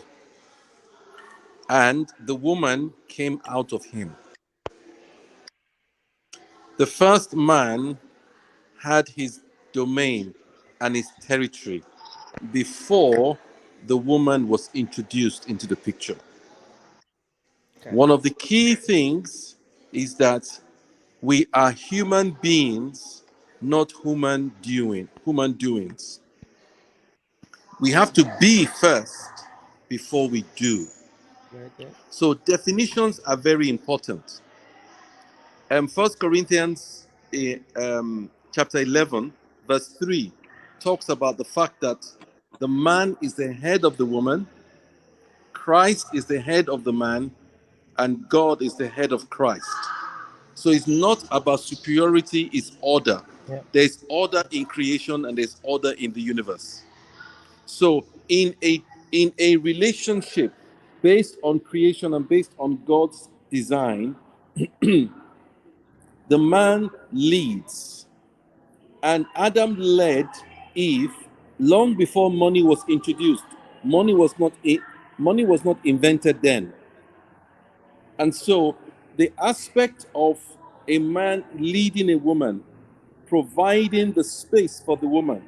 and the woman came out of him. The first man had his domain and his territory before the woman was introduced into the picture. Okay. One of the key things is that we are human beings, not human doings. We have to be first before we do. Very good. So definitions are very important. 1 Corinthians chapter 11, verse 3 talks about the fact that the man is the head of the woman, Christ is the head of the man, and God is the head of Christ. So it's not about superiority, it's order. Yeah. There's order in creation and there's order in the universe. So in a relationship based on creation and based on God's design, the man leads. And Adam led Eve long before money was introduced. Money was not invented then. And so the aspect of a man leading a woman, providing the space for the woman,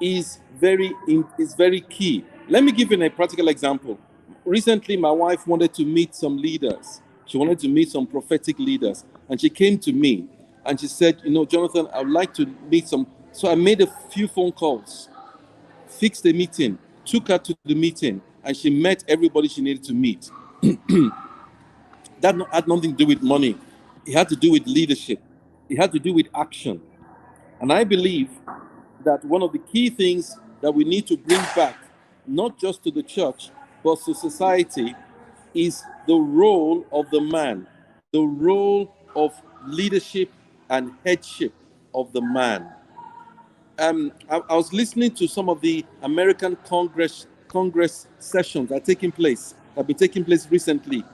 is very key. Let me give you a practical example. Recently, my wife wanted to meet some leaders. She wanted to meet some prophetic leaders. And she came to me and she said, Jonathan, I would like to meet some. So I made a few phone calls, fixed a meeting, took her to the meeting, and she met everybody she needed to meet. That had nothing to do with money. It had to do with leadership. It had to do with action. And I believe that one of the key things that we need to bring back, not just to the church, but to society, is the role of the man, the role of leadership and headship of the man. I was listening to some of the American Congress sessions that have been taking place recently,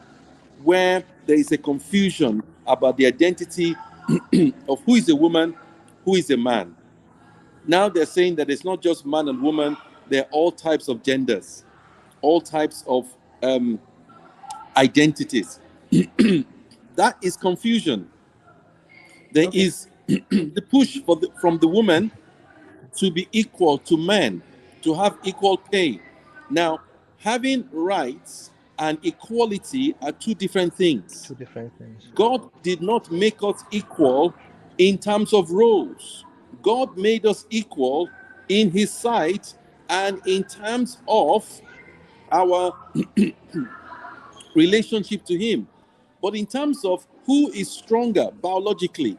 where there is a confusion about the identity of who is a woman, who is a man. Now they're saying that it's not just man and woman, there are all types of genders, all types of identities. That is confusion. There is the push from the woman to be equal to men, to have equal pay. Now, having rights and equality are two different things. Two different things. God did not make us equal in terms of roles. God made us equal in his sight and in terms of our relationship to him. But in terms of who is stronger biologically,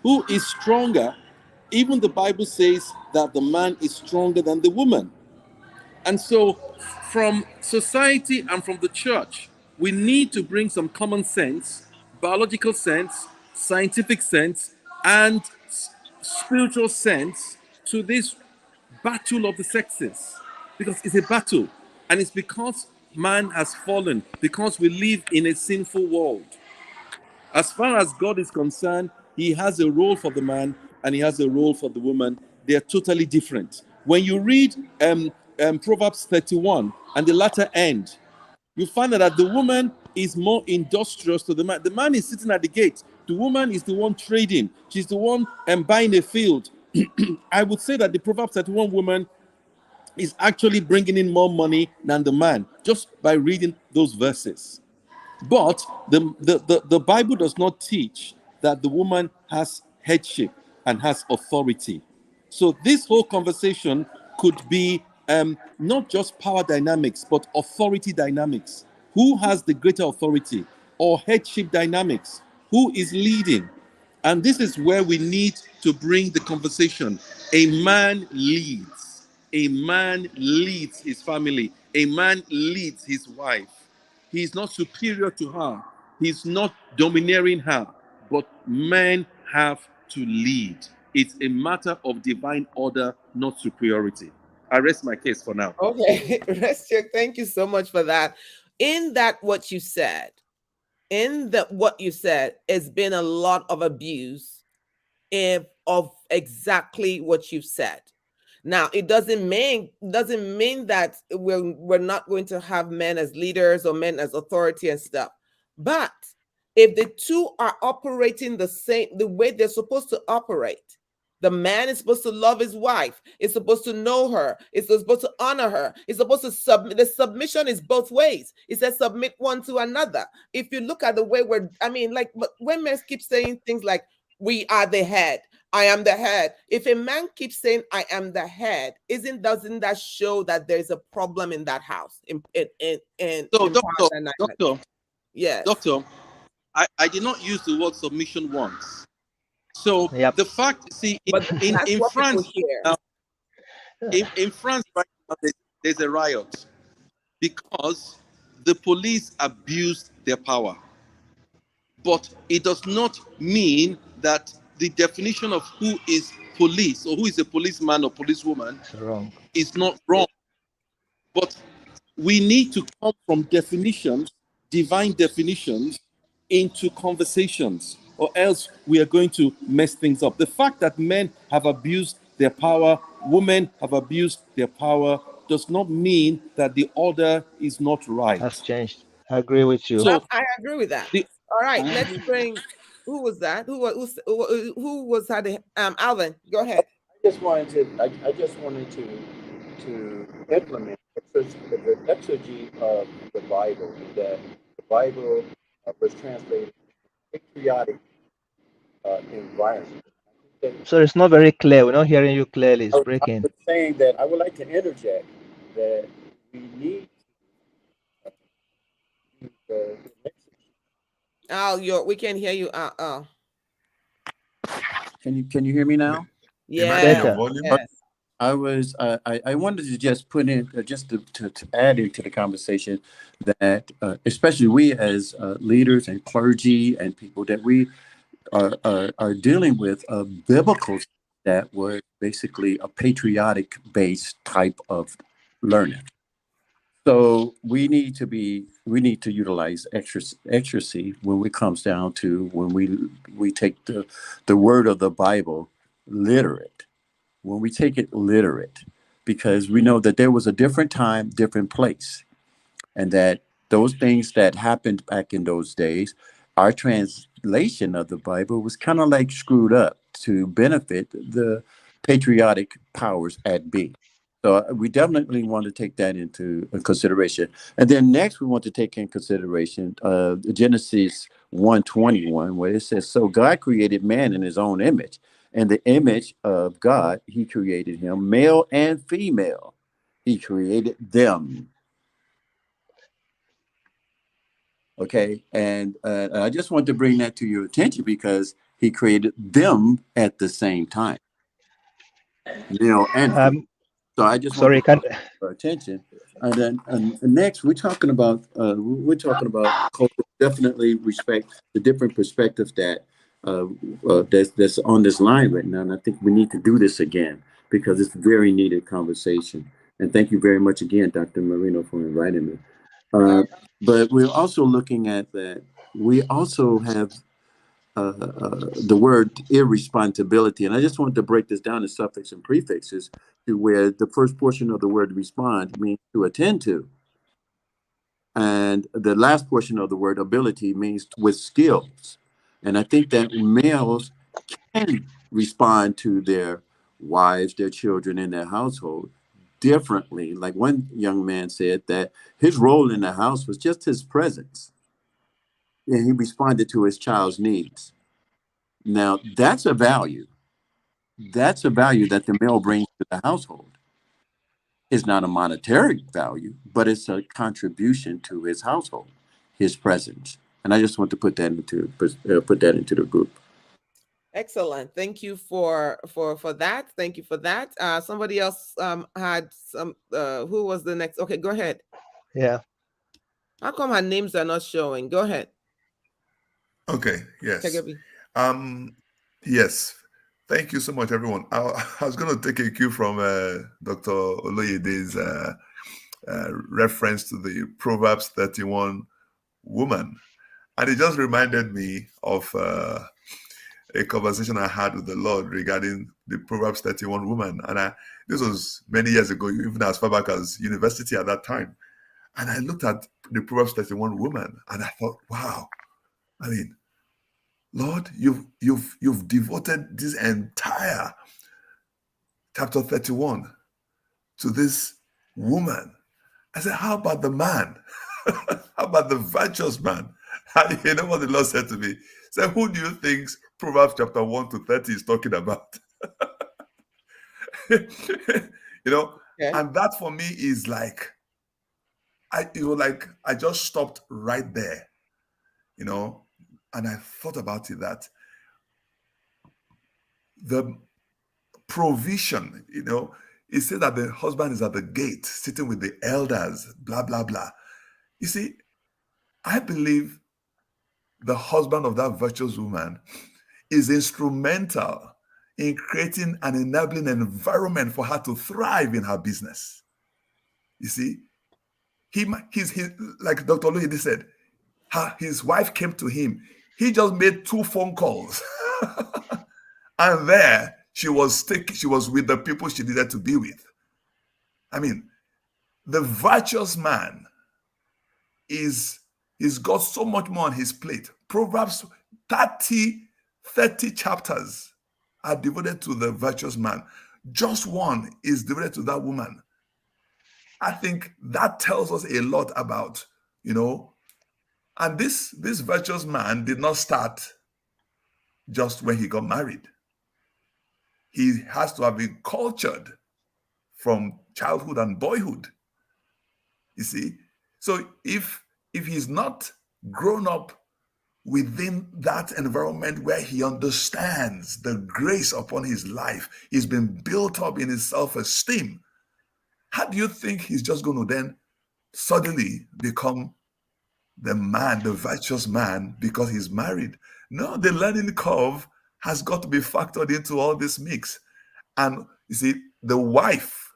who is stronger, even the Bible says that the man is stronger than the woman. And so, from society and from the church, we need to bring some common sense, biological sense, scientific sense, and spiritual sense to this battle of the sexes. Because it's a battle. And it's because man has fallen, because we live in a sinful world. As far as God is concerned, he has a role for the man and he has a role for the woman. They're totally different. When you read Proverbs 31 and the latter end, you find out that the woman is more industrious to the man. The man is sitting at the gate. The woman is the one trading. She's the one buying a field. I would say that the Proverbs 31 woman is actually bringing in more money than the man just by reading those verses. But the Bible does not teach that the woman has headship and has authority. So this whole conversation could be not just power dynamics, but authority dynamics. Who has the greater authority? Or headship dynamics? Who is leading? And this is where we need to bring the conversation. A man leads. A man leads his family. A man leads his wife. He's not superior to her. He's not domineering her. But men have to lead. It's a matter of divine order, not superiority. I rest my case for now. Okay, Restio, thank you so much for that. In that, what you said, has been a lot of abuse of exactly what you've said. Now, it doesn't mean that we're not going to have men as leaders or men as authority and stuff. But if the two are operating the way they're supposed to operate, the man is supposed to love his wife. Is supposed to know her. Is supposed to honor her. Is supposed to submit. The submission is both ways. It says submit one to another. If you look at the way when men keep saying things like, we are the head, I am the head. If a man keeps saying, I am the head, doesn't that show that there's a problem in that house? Doctor, yes. Doctor, I did not use the word submission once. So the fact, see, in France, in France right now, there's a riot because the police abused their power. But it does not mean that the definition of who is police or who is a policeman or policewoman is not wrong. But we need to come from definitions, divine definitions, into conversations, or else we are going to mess things up. The fact that men have abused their power, women have abused their power, does not mean that the order is not right. Has changed. I agree with you. So I agree with that. All right, let's bring. Who was that? Who was that? Alvin, go ahead. I just wanted to implement the exegy of the Bible, that the Bible was translated in a patriotic environment. So it's not very clear. We're not hearing you clearly. It's breaking. I was saying that I would like to interject that we need to We can't hear you. Can you hear me now? Yeah. Yes. I wanted to just put in just to add into the conversation that especially we as leaders and clergy and people, that we are dealing with a biblical that was basically a patriotic based type of learning. So we need to utilize extracy when it comes down to when we take the word of the Bible literate. When we take it literate, because we know that there was a different time, different place, and that those things that happened back in those days, our translation of the Bible was kind of like screwed up to benefit the patriotic powers at be. So we definitely want to take that into consideration. And then next, we want to take in consideration Genesis 1:21, where it says, "So God created man in his own image. And the image of God, he created him, male and female. He created them." Okay. And I just want to bring that to your attention because he created them at the same time, male and female. So I just want Sorry, to can our attention. And then next, we're talking about culture. Definitely respect the different perspectives that's on this line right now. And I think we need to do this again because it's very needed conversation. And thank you very much again, Dr. Merino, for inviting me. But we're also looking at that. We also have the word irresponsibility. And I just wanted to break this down in suffix and prefixes to where the first portion of the word respond means to attend to. And the last portion of the word ability means with skills. And I think that males can respond to their wives, their children, and their household differently. Like one young man said that his role in the house was just his presence. And he responded to his child's needs. Now, that's a value. That's a value that the male brings to the household. It's not a monetary value, but it's a contribution to his household, his presence. And I just want to put that into the group. Excellent. Thank you for that. Thank you for that. Somebody else had some. Who was the next? Okay, go ahead. yeah. How come her names are not showing? Go ahead. Okay. Yes. Tegebi. Yes. Thank you so much, everyone. I was going to take a cue from Dr. Oloyede's reference to the Proverbs 31 woman. And it just reminded me of a conversation I had with the Lord regarding the Proverbs 31 woman. And this was many years ago, even as far back as university at that time. And I looked at the Proverbs 31 woman and I thought, wow, I mean, Lord, you've devoted this entire chapter 31 to this woman. I said, how about the man? How about the virtuous man? And you know what the Lord said to me? He said, who do you think Proverbs chapter 1 to 30 is talking about? You know, Okay. and that for me is like, I just stopped right there, you know, and I thought about it that the provision, you know, it said that the husband is at the gate sitting with the elders, blah, blah, blah. You see, I believe the husband of that virtuous woman is instrumental in creating an enabling environment for her to thrive in her business. You see, he's like Dr. Louis said, his wife came to him. He just made 2 phone calls. And there she was with the people she needed to be with. I mean, the virtuous man he's got so much more on his plate. Proverbs 30 chapters are devoted to the virtuous man. Just one is devoted to that woman. I think that tells us a lot about, you know, and this virtuous man did not start just when he got married. He has to have been cultured from childhood and boyhood. You see? So if he's not grown up within that environment where he understands the grace upon his life, he's been built up in his self-esteem, how do you think he's just going to then suddenly become the man, the virtuous man, because he's married. No, the learning curve has got to be factored into all this mix. And you see, the wife,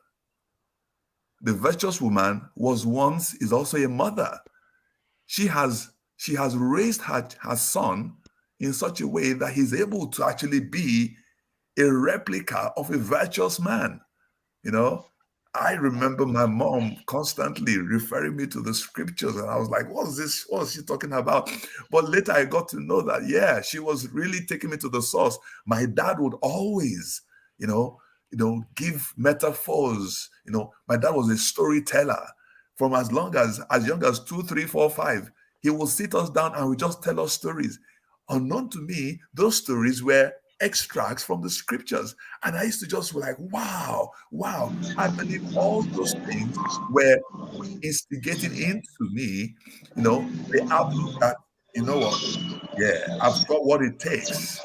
the virtuous woman, is also a mother. She has raised her son in such a way that he's able to actually be a replica of a virtuous man. You know, I remember my mom constantly referring me to the scriptures, and I was like, "What is this? What is she talking about?" But later I got to know that, yeah, she was really taking me to the source. My dad would always, give metaphors. My dad was a storyteller. From as young as 2, 3, 4, 5, he will sit us down and would just tell us stories. Unknown to me, those stories were extracts from the scriptures. And I used to just be like, wow, wow. I believe all those things were instigating into me, the outlook that, you know what, yeah, I've got what it takes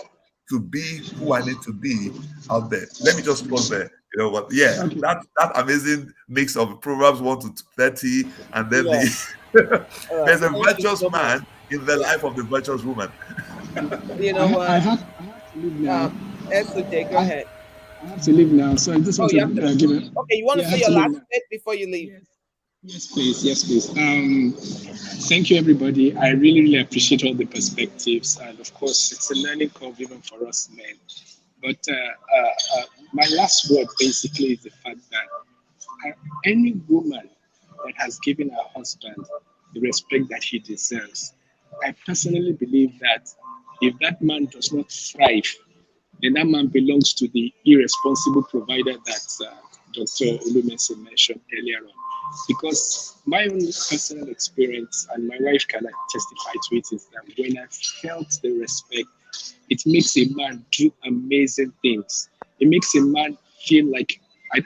to be who I need to be out there. Let me just pause there. But yeah, Okay. that amazing mix of Proverbs 1 to 30, and then Yeah. there's a Thank you virtuous so much. man in the life of the virtuous woman. You know what? I have to leave now. SOJ, go I, ahead. I have to leave now. So I just Oh, want you to have to. give it. Okay, you want Yeah, to I say have your to leave last now. bit before you leave? Yes, please. Yes, please. Thank you, everybody. I really, really appreciate all the perspectives, and of course, it's a learning curve even for us men. But my last word basically is the fact that any woman that has given her husband the respect that he deserves, I personally believe that if that man does not thrive, then that man belongs to the irresponsible provider that Dr. Olumese mentioned earlier on. Because my own personal experience, and my wife can testify to it, is that when I felt the respect, it makes a man do amazing things. It makes a man feel like,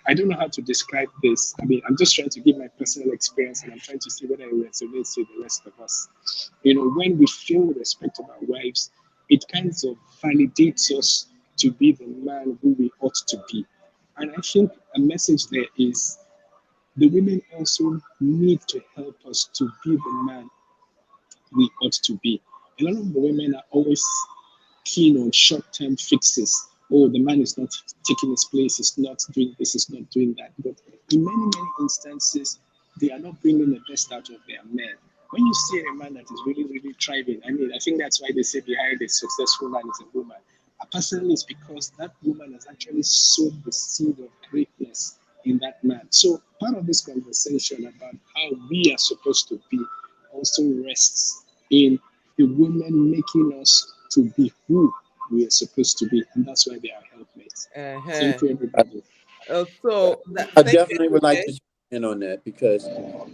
I don't know how to describe this. I mean, I'm just trying to give my personal experience, and I'm trying to see whether it resonates with the rest of us. When we feel the respect of our wives, it kind of validates us to be the man who we ought to be. And I think a message there is the women also need to help us to be the man we ought to be. A lot of the women are always keen on short-term fixes. Oh, the man is not taking his place, is not doing this, is not doing that. But in many, many instances, they are not bringing the best out of their men. When you see a man that is really, really thriving, I mean, I think that's why they say behind a successful man is a woman. Personally, it's because that woman has actually sowed the seed of greatness in that man. So part of this conversation about how we are supposed to be also rests in the women making us to be who we are supposed to be, and that's why they are helpmates. Thank you, everybody. I Thank definitely you, would like SOJ. to chime in on that because,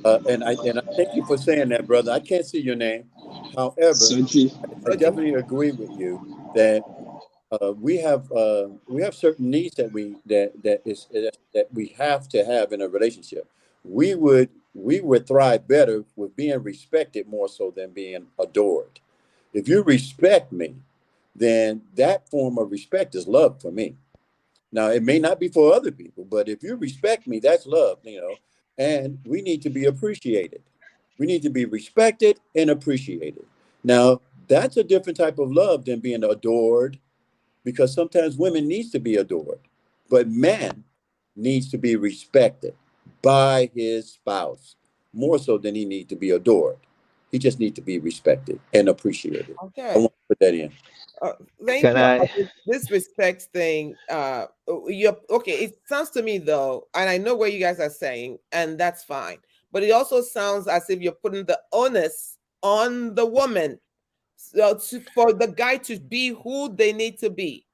and I thank you for saying that, brother. I can't see your name, however, Soji. I definitely agree with you that we have certain needs that we have to have in a relationship. We would thrive better with being respected more so than being adored. If you respect me, then that form of respect is love for me. Now, it may not be for other people, but if you respect me, that's love. And we need to be appreciated. We need to be respected and appreciated. Now, that's a different type of love than being adored, because sometimes women needs to be adored, but man needs to be respected by his spouse more so than he need to be adored. He just needs to be respected and appreciated. I Okay. want to put that in. Thank Can you. I? This respect thing, you're okay. It sounds to me though, and I know what you guys are saying, and that's fine. But it also sounds as if you're putting the onus on the woman, for the guy to be who they need to be.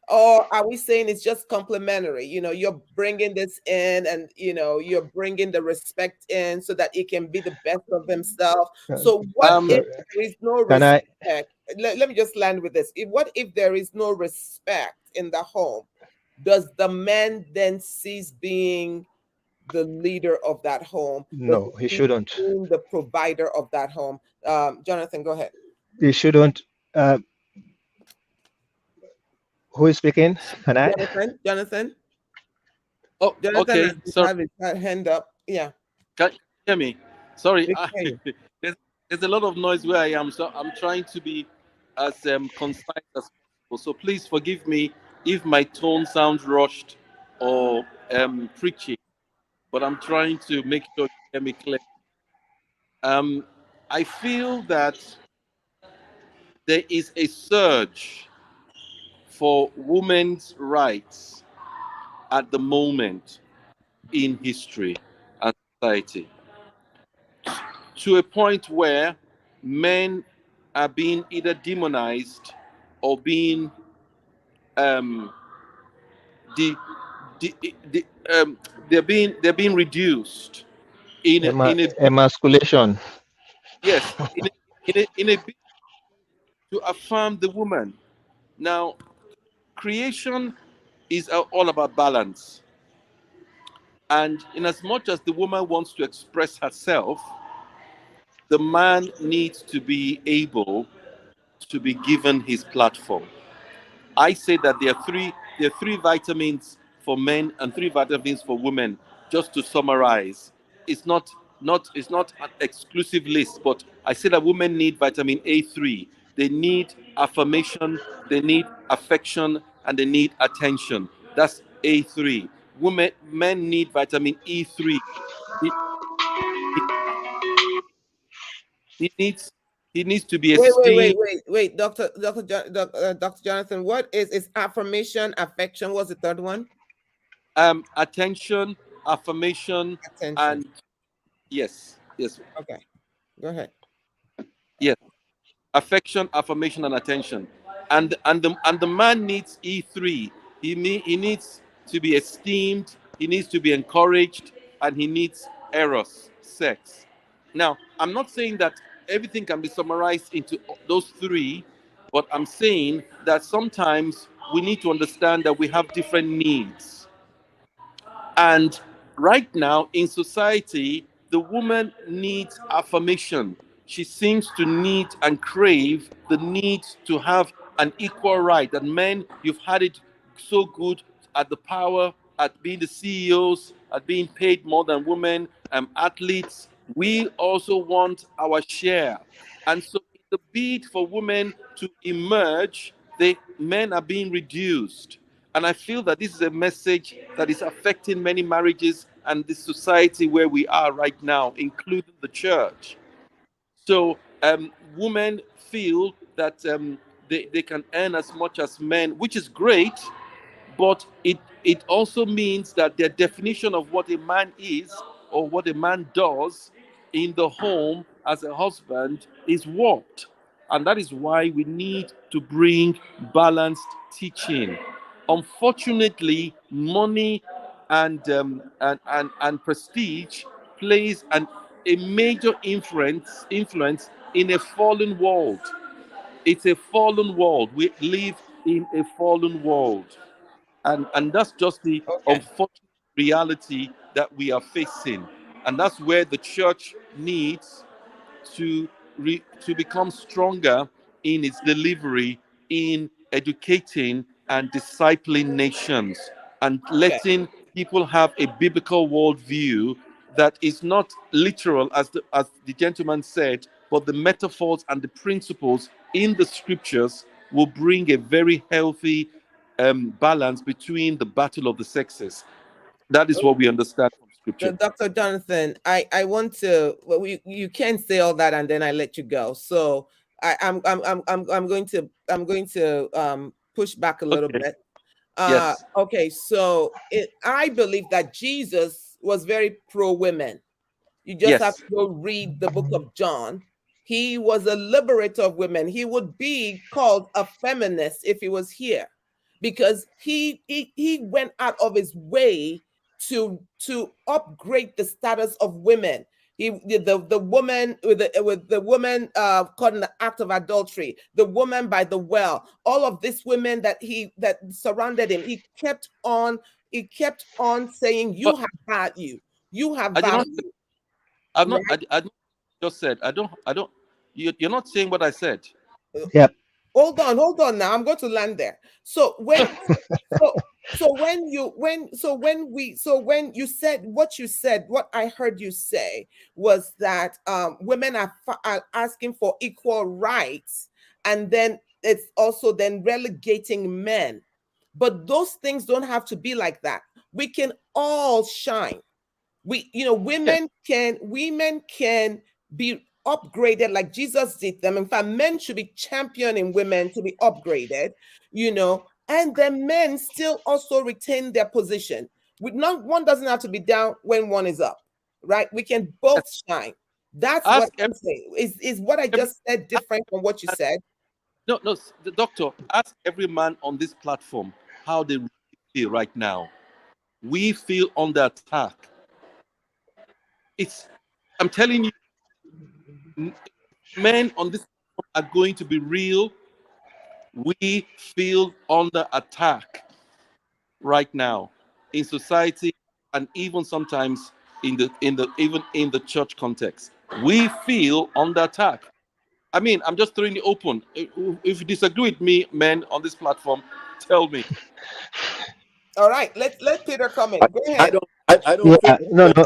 Or are we saying it's just complimentary? You're bringing this in, and you're bringing the respect in so that it can be the best of themselves. So what if So, there is no can I? respect? Let me just land with this. What if there is no respect in the home? Does the man then cease being the leader of that home? Does No, he he cease shouldn't. being the provider of that home? Jonathan, go ahead. He shouldn't. Who is speaking? Can I? Jonathan Oh, Jonathan okay. has Sorry. have his hand up. Yeah, Can you hear me? Sorry. we can hear you. There's there's a lot of noise where I am, so I'm trying to be as concise as possible. So please forgive me if my tone sounds rushed or preachy, but I'm trying to make sure you hear me clearly. Um, I feel that there is a surge for women's rights at the moment in history and society, to a point where men are being either demonized or being um, the, the, the, they're being reduced in a Emasculation. yes in a bid to affirm the woman. Now, creation is all about balance, and in as much as the woman wants to express herself, the man needs to be able to be given his platform. I say that there are three vitamins for men and three vitamins for women. Just to summarize, it's not an exclusive list, but I say that women need vitamin A3. They need affirmation, they need affection, and they need attention. That's A3. Men need vitamin E3. He, he, he needs he needs to be esteemed. Wait, Dr. Jonathan, what is affirmation, affection? What's the third one? Attention, affirmation, Attention. and yes, Okay, go ahead. yes, affection, affirmation, and attention. And the man needs E3. He needs to be esteemed, he needs to be encouraged, and he needs eros, sex. Now, I'm not saying that everything can be summarized into those three, but I'm saying that sometimes we need to understand that we have different needs. And right now in society, the woman needs affirmation. She seems to need and crave the need to have an equal right. That men, you've had it so good at the power, at being the CEOs, at being paid more than women, athletes. We also want our share. And so, in the bid for women to emerge, the men are being reduced. And I feel that this is a message that is affecting many marriages and the society where we are right now, including the church. So women feel that they can earn as much as men, which is great, but it also means that their definition of what a man is or what a man does in the home as a husband is warped. And that is why we need to bring balanced teaching. Unfortunately, money and prestige plays a major influence in a fallen world. It's a fallen world. We live in a fallen world. And that's just the Okay. unfortunate reality that we are facing. And that's where the church needs to become stronger in its delivery in educating and discipling nations and Okay. letting people have a biblical worldview that is not literal, as the gentleman said, but the metaphors and the principles in the scriptures will bring a very healthy balance between the battle of the sexes. That is what we understand from scripture. Dr. Jonathan, I want to. Well, you can't say all that and then I let you go. So I'm going to push back a little Okay. bit. Yes. Okay, so I believe that Jesus was very pro women. You just have Yes. to go read the book of John. He was a liberator of women. He would be called a feminist if he was here, because he went out of his way to upgrade the status of women. The woman with the woman caught in the act of adultery, the woman by the well, all of these women that surrounded him. He kept on saying, "You But have value. You have I did not. value." I'm not. Right? I don't just said. I don't. I don't. You're not saying what I said. Uh, Yep. Hold on now. I'm going to land there. So when so So when you said what you said, what I heard you say was that women are asking for equal rights, and then it's also then relegating men. But those things don't have to be like that. We can all shine. Yes. Women can be upgraded like Jesus did them. In fact, men should be championing women to be upgraded, and then men still also retain their position. With not one doesn't have to be down when one is up, right? We can both shine. That's what Ask I'm saying. Is what I every just said different from what you said? no, no, the doctor. Ask every man on this platform how they really feel right now. We feel under attack. It's. I'm telling you, men on this platform are going to be real. We feel under attack right now in society, and even sometimes even in the church context. We feel under attack. I mean, I'm just throwing it open. If you disagree with me, men on this platform, tell me. All right, let Peter come I, in. Go I ahead. don't I don't feel Yeah, no, no.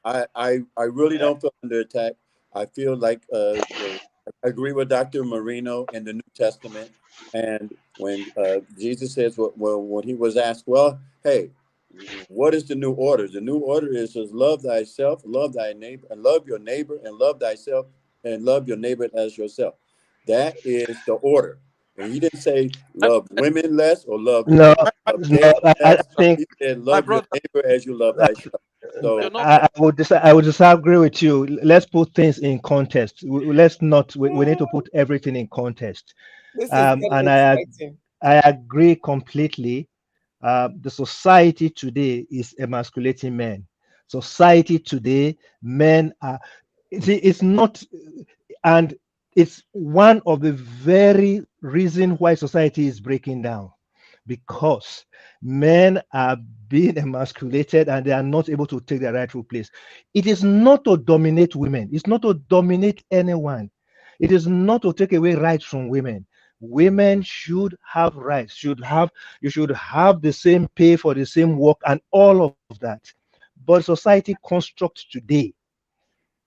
I really don't feel under attack. I feel like I agree with Dr. Marino in the New Testament, and when Jesus says, well, when he was asked, well, hey, what is the new order? The new order says, love thyself, love thy neighbor, and love your neighbor, and love thyself, and love your neighbor as yourself. That is the order. And he didn't say And, love and women less or love No, my, no, men I less. think He said, my love your brother, neighbor as you love thyself. you're So not wrong. I would disagree with you. Let's put things in context. Let's not. We need to put everything in context. This is And getting exciting. I agree completely. The society today is emasculating men. Society today, men are. It's not, and it's one of the very reason why society is breaking down, because men are being emasculated and they are not able to take their rightful place. It is not to dominate women, it's not to dominate anyone, it is not to take away rights from women. Women should have rights, you should have the same pay for the same work and all of that. But society construct today,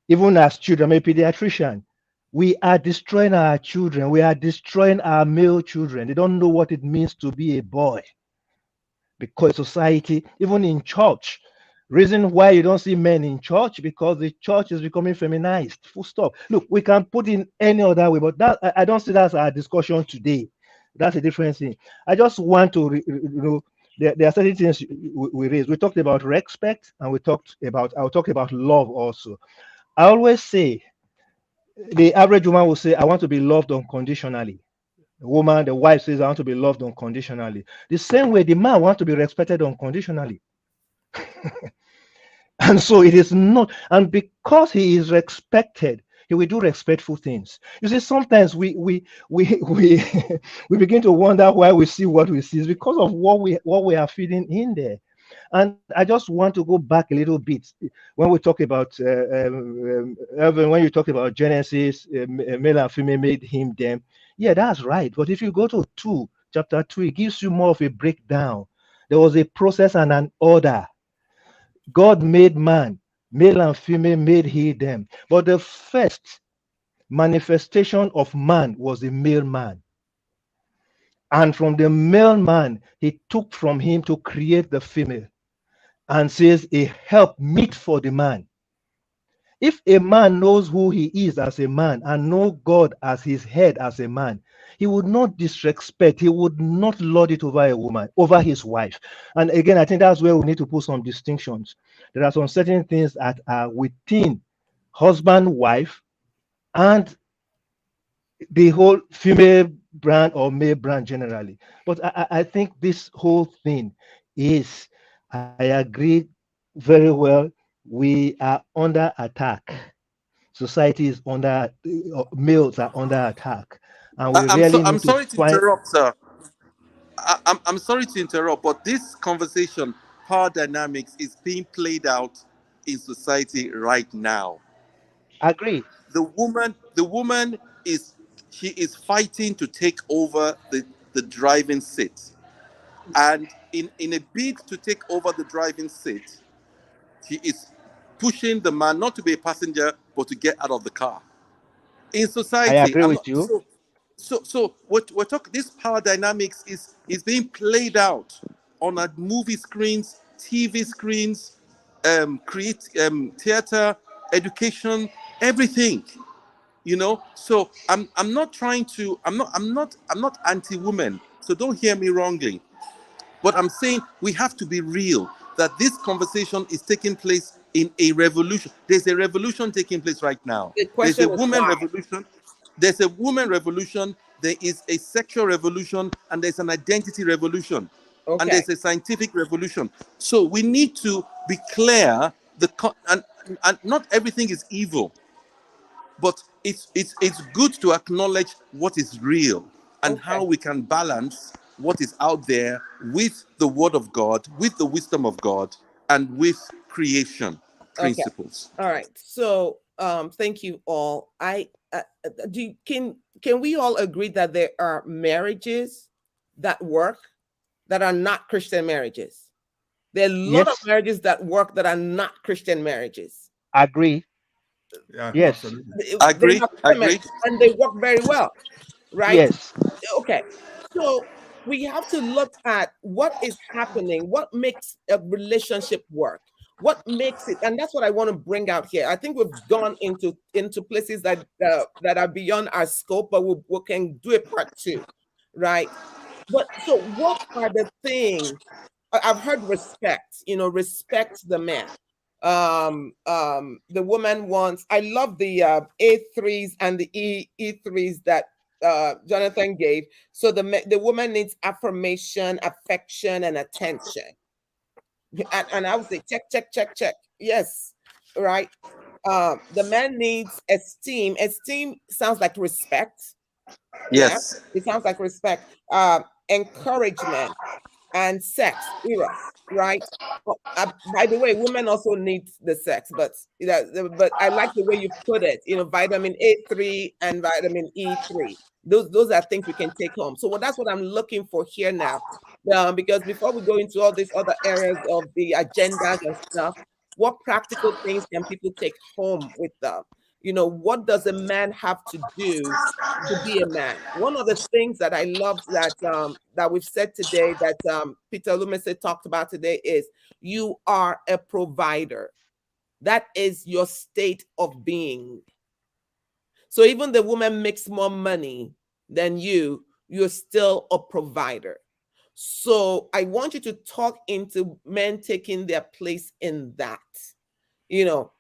even as children, I'm a pediatrician, we are destroying our children, we are destroying our male children. They don't know what it means to be a boy, because society, even in church, reason why you don't see men in church, because the church is becoming feminized, full stop. Look, we can put in any other way, but that I don't see that's our discussion today. That's a different thing. I just want to there are certain things we raised. We talked about respect, and I'll talk about love also. I always say the average woman will say, I want to be loved unconditionally. The wife says, I want to be loved unconditionally. The same way, the man wants to be respected unconditionally. And so it is not, and because he is respected, he will do respectful things. You see, sometimes we we begin to wonder why we see what we see. It's because of what we are feeding in there. And I just want to go back a little bit when we talk about Evan, when you talk about Genesis, male and female made him them. Yeah, that's right. But if you go to chapter 2, it gives you more of a breakdown. There was a process and an order. God made man, male and female made he them. But the first manifestation of man was the male man. And from the male man, he took from him to create the female, and says a help meet for the man. If a man knows who he is as a man and know God as his head as a man, he would not disrespect, he would not lord it over a woman, over his wife. And again, I think that's where we need to put some distinctions. There are some certain things that are within husband, wife, and the whole female brand or male brand generally. But I think this whole thing is, I agree very well, we are under attack. Society is under, males are under attack, and we really I'm need to sorry to find. interrupt, sir. I'm sorry to interrupt, but this conversation, power dynamics, is being played out in society right now. Agree. The woman is, she is fighting to take over the driving seat. And in a bid to take over the driving seat, she is pushing the man not to be a passenger, but to get out of the car. In I society, agree I'm with not you. so what we're talking, this power dynamics is being played out on a movie screens, TV screens, theater, education, everything. So I'm not trying to, I'm not anti-woman, so don't hear me wrongly. But I'm saying we have to be real, that this conversation is taking place in a revolution. There's a revolution taking place right now. The There's a question is woman why. revolution. There's a woman revolution. There is a sexual revolution, and there's an identity revolution, and Okay. there's a scientific revolution. So we need to be clear. And not everything is evil, but it's good to acknowledge what is real and Okay. how we can balance what is out there with the word of God, with the wisdom of God, and with creation Okay. principles. All right. So, thank you all. Can we all agree that there are marriages that work that are not Christian marriages? There are a lot of Yes, marriages that work that are not Christian marriages. agree. Yeah, Yes, absolutely. They Agree, have women agree. and they work very well, right? yes. Okay. So we have to look at what is happening, what makes a relationship work, what makes it, and that's what I want to bring out here. I think we've gone into places that are beyond our scope, but we can do a part two, right? But so what are the things? I've heard respect, respect the man. The woman wants, I love the A3s and the E3s that Jonathan gave. So the woman needs affirmation, affection, and attention. And I would say check, check, check, check. Yes, right. The man needs esteem. Esteem sounds like respect. Yeah, Yes, it sounds like respect. Encouragement and sex, eros, right? By the way, women also need the sex, but I like the way you put it. Vitamin A3 and vitamin E3. Those are things we can take home. So that's what I'm looking for here now. Because before we go into all these other areas of the agendas and stuff, what practical things can people take home with them? What does a man have to do to be a man? One of the things that I loved that we've said today, that Peter Lumese talked about today, is you are a provider. That is your state of being. So even the woman makes more money than you're still a provider. So I want you to talk into men taking their place in that.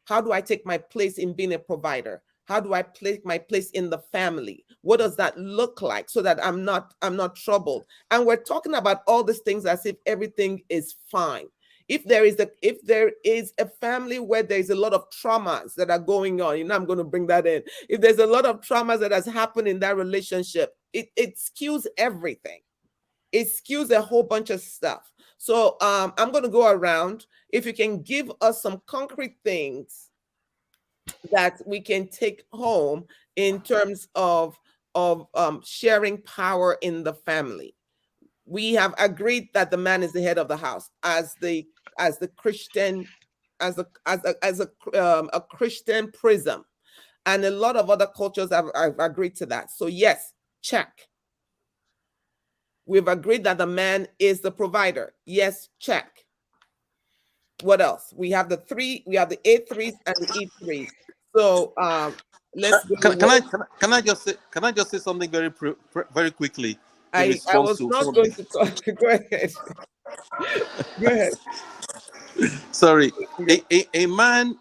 How do I take my place in being a provider? How do I take my place in the family? What does that look like, so that I'm not troubled? And we're talking about all these things as if everything is fine. If there is a family where there's a lot of traumas that are going on, I'm going to bring that in. If there's a lot of traumas that has happened in that relationship, it skews everything. It skews a whole bunch of stuff. So I'm going to go around. If you can give us some concrete things that we can take home in terms of sharing power in the family. We have agreed that the man is the head of the house as the Christian, a Christian prism, and a lot of other cultures have agreed to that. So yes, check. We've agreed that the man is the provider. Yes, check. What else? We have the A3s and the E3s. So let's go can I with. can I just say something very quickly in I response was to some not of the. going to talk. Go ahead. Go ahead. Sorry, a man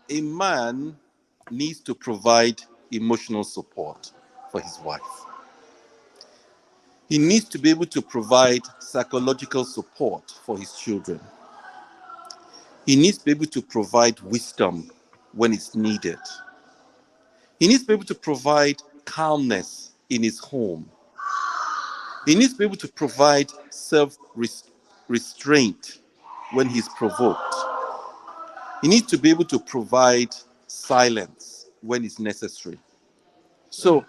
needs to provide emotional support for his wife. He needs to be able to provide psychological support for his children. He needs to be able to provide wisdom when it's needed. He needs to be able to provide calmness in his home. He needs to be able to provide self-restraint when he's provoked. He needs to be able to provide silence when it's necessary. So,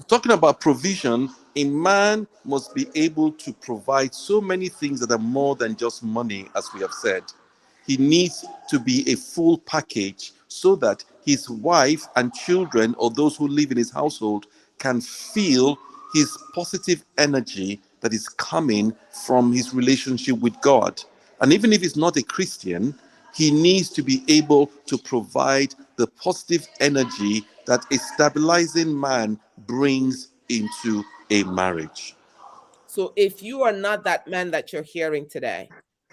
talking about provision, A man must be able to provide so many things that are more than just money, as we have said. He needs to be a full package so that his wife and children, or those who live in his household, can feel his positive energy that is coming from his relationship with God. And even if he's not a Christian, he needs to be able to provide the positive energy that a stabilizing man brings into a marriage. So if you are not that man that you're hearing today,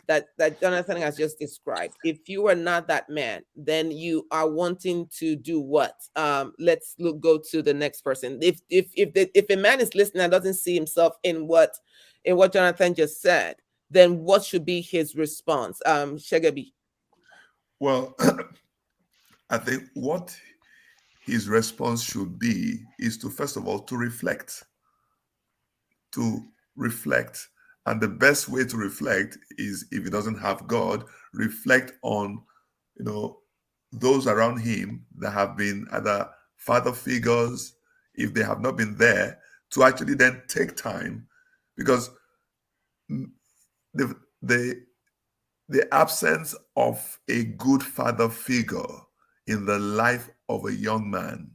that Jonathan has just described, if you are not that man, then you are wanting to do what? Let's go to the next person. If a man is listening and doesn't see himself in what Jonathan just said, then what should be his response? Shegabi. Well, I think what his response should be is to, first of all, to reflect. To reflect. And the best way to reflect is, if he doesn't have God, reflect on, those around him that have been either father figures, if they have not been there, to actually then take time, because the the the absence of a good father figure in the life of a young man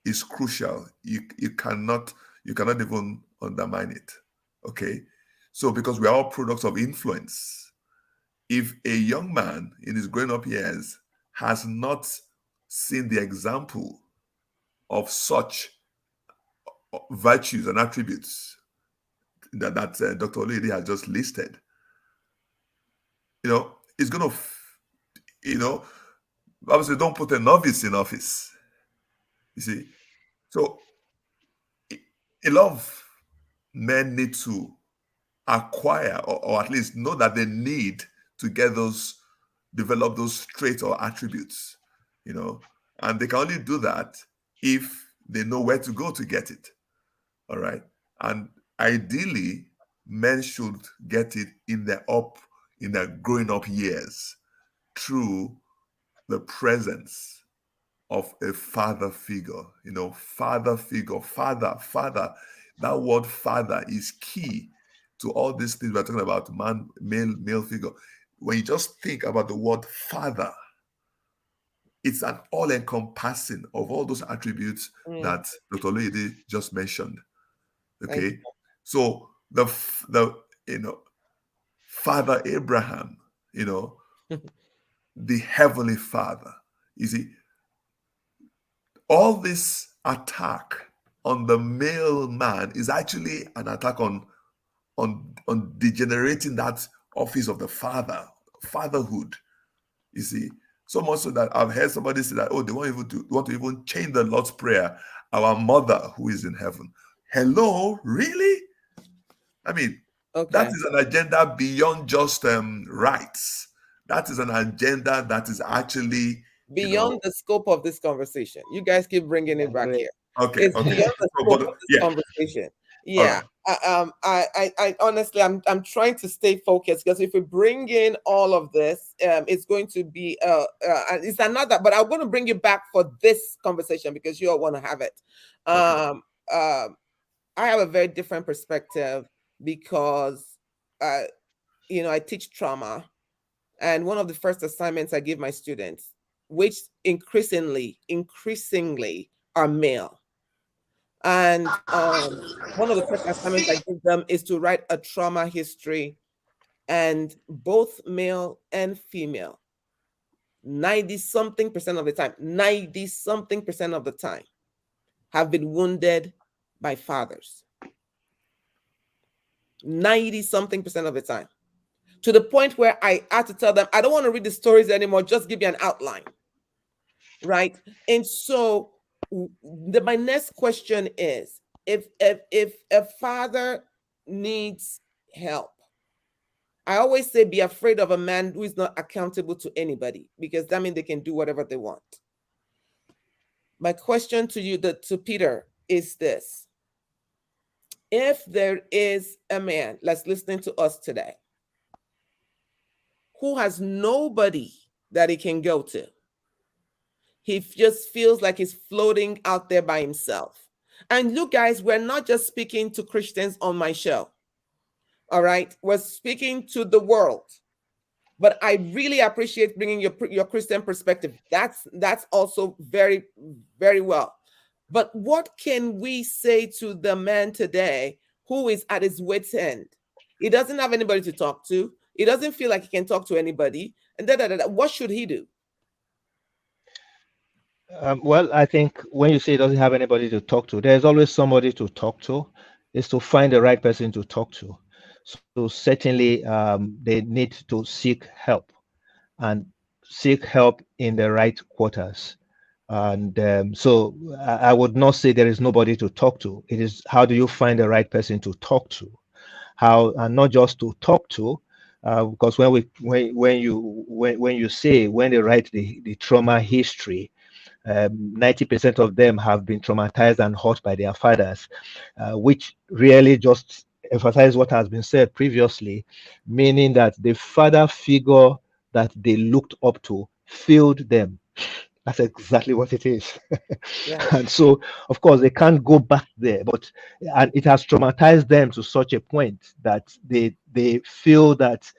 is crucial. You cannot even undermine it. Okay. So because we are all products of influence, if a young man in his growing up years has not seen the example of such virtues and attributes that Dr. Olady has just listed, it's going to, obviously don't put a novice in office. You see, so a lot of men need to acquire, or at least know that they need to develop those traits or attributes, and they can only do that if they know where to go to get it. All right. And ideally, men should get it in their growing up years through the presence of a father figure. Father figure, father. That word father is key to all these things we're talking about, male figure. When you just think about the word father, it's an all-encompassing of all those attributes that Dr. Oluyede just mentioned. Okay, so the Father Abraham, the Heavenly Father. You see, all this attack on the male man is actually an attack on degenerating that office of the fatherhood. You see, so much so that I've heard somebody say that, oh, they want to even change the Lord's Prayer, our mother who is in heaven. Hello, really? I mean, that is an agenda beyond just rights. That is an agenda that is actually beyond the scope of this conversation. You guys keep bringing it back here. Okay. It's beyond the scope of this conversation. Yeah. Right. I honestly, I'm trying to stay focused, because if we bring in all of this, it's going to be it's another. But I'm going to bring you back for this conversation because you all want to have it. I have a very different perspective because, I teach trauma, and one of the first assignments I give my students, which increasingly are male. And one of the first assignments I give them is to write a trauma history, and both male and female, 90-something% of the time, 90-something% of the time, have been wounded by fathers. 90-something% of the time. To the point where I had to tell them, I don't want to read the stories anymore, just give me an outline. Right? And so my next question is, if a father needs help, I always say, be afraid of a man who is not accountable to anybody, because that means they can do whatever they want. My question to you, to Peter, is this. If there is a man that's listening to us today who has nobody that he can go to, he just feels like he's floating out there by himself, And look, guys, we're not just speaking to Christians on my show. All right. We're speaking to the world. But I really appreciate bringing your Christian perspective. That's also very, very well. But what can we say to the man today who is at his wit's end? He doesn't have anybody to talk to. He doesn't feel like he can talk to anybody. And what should he do? Well, I think when you say it doesn't have anybody to talk to, there's always somebody to talk to. Is to find the right person to talk to. So certainly, they need to seek help and seek help in the right quarters. And so I would not say there is nobody to talk to. It is how do you find the right person to talk to? How, and not just to talk to, because when you say when they write the trauma history, 90% of them have been traumatized and hurt by their fathers, which really just emphasize what has been said previously, meaning that the father figure that they looked up to failed them. That's exactly what it is. Yeah. And so, of course, they can't go back there, but and it has traumatized them to such a point that they feel that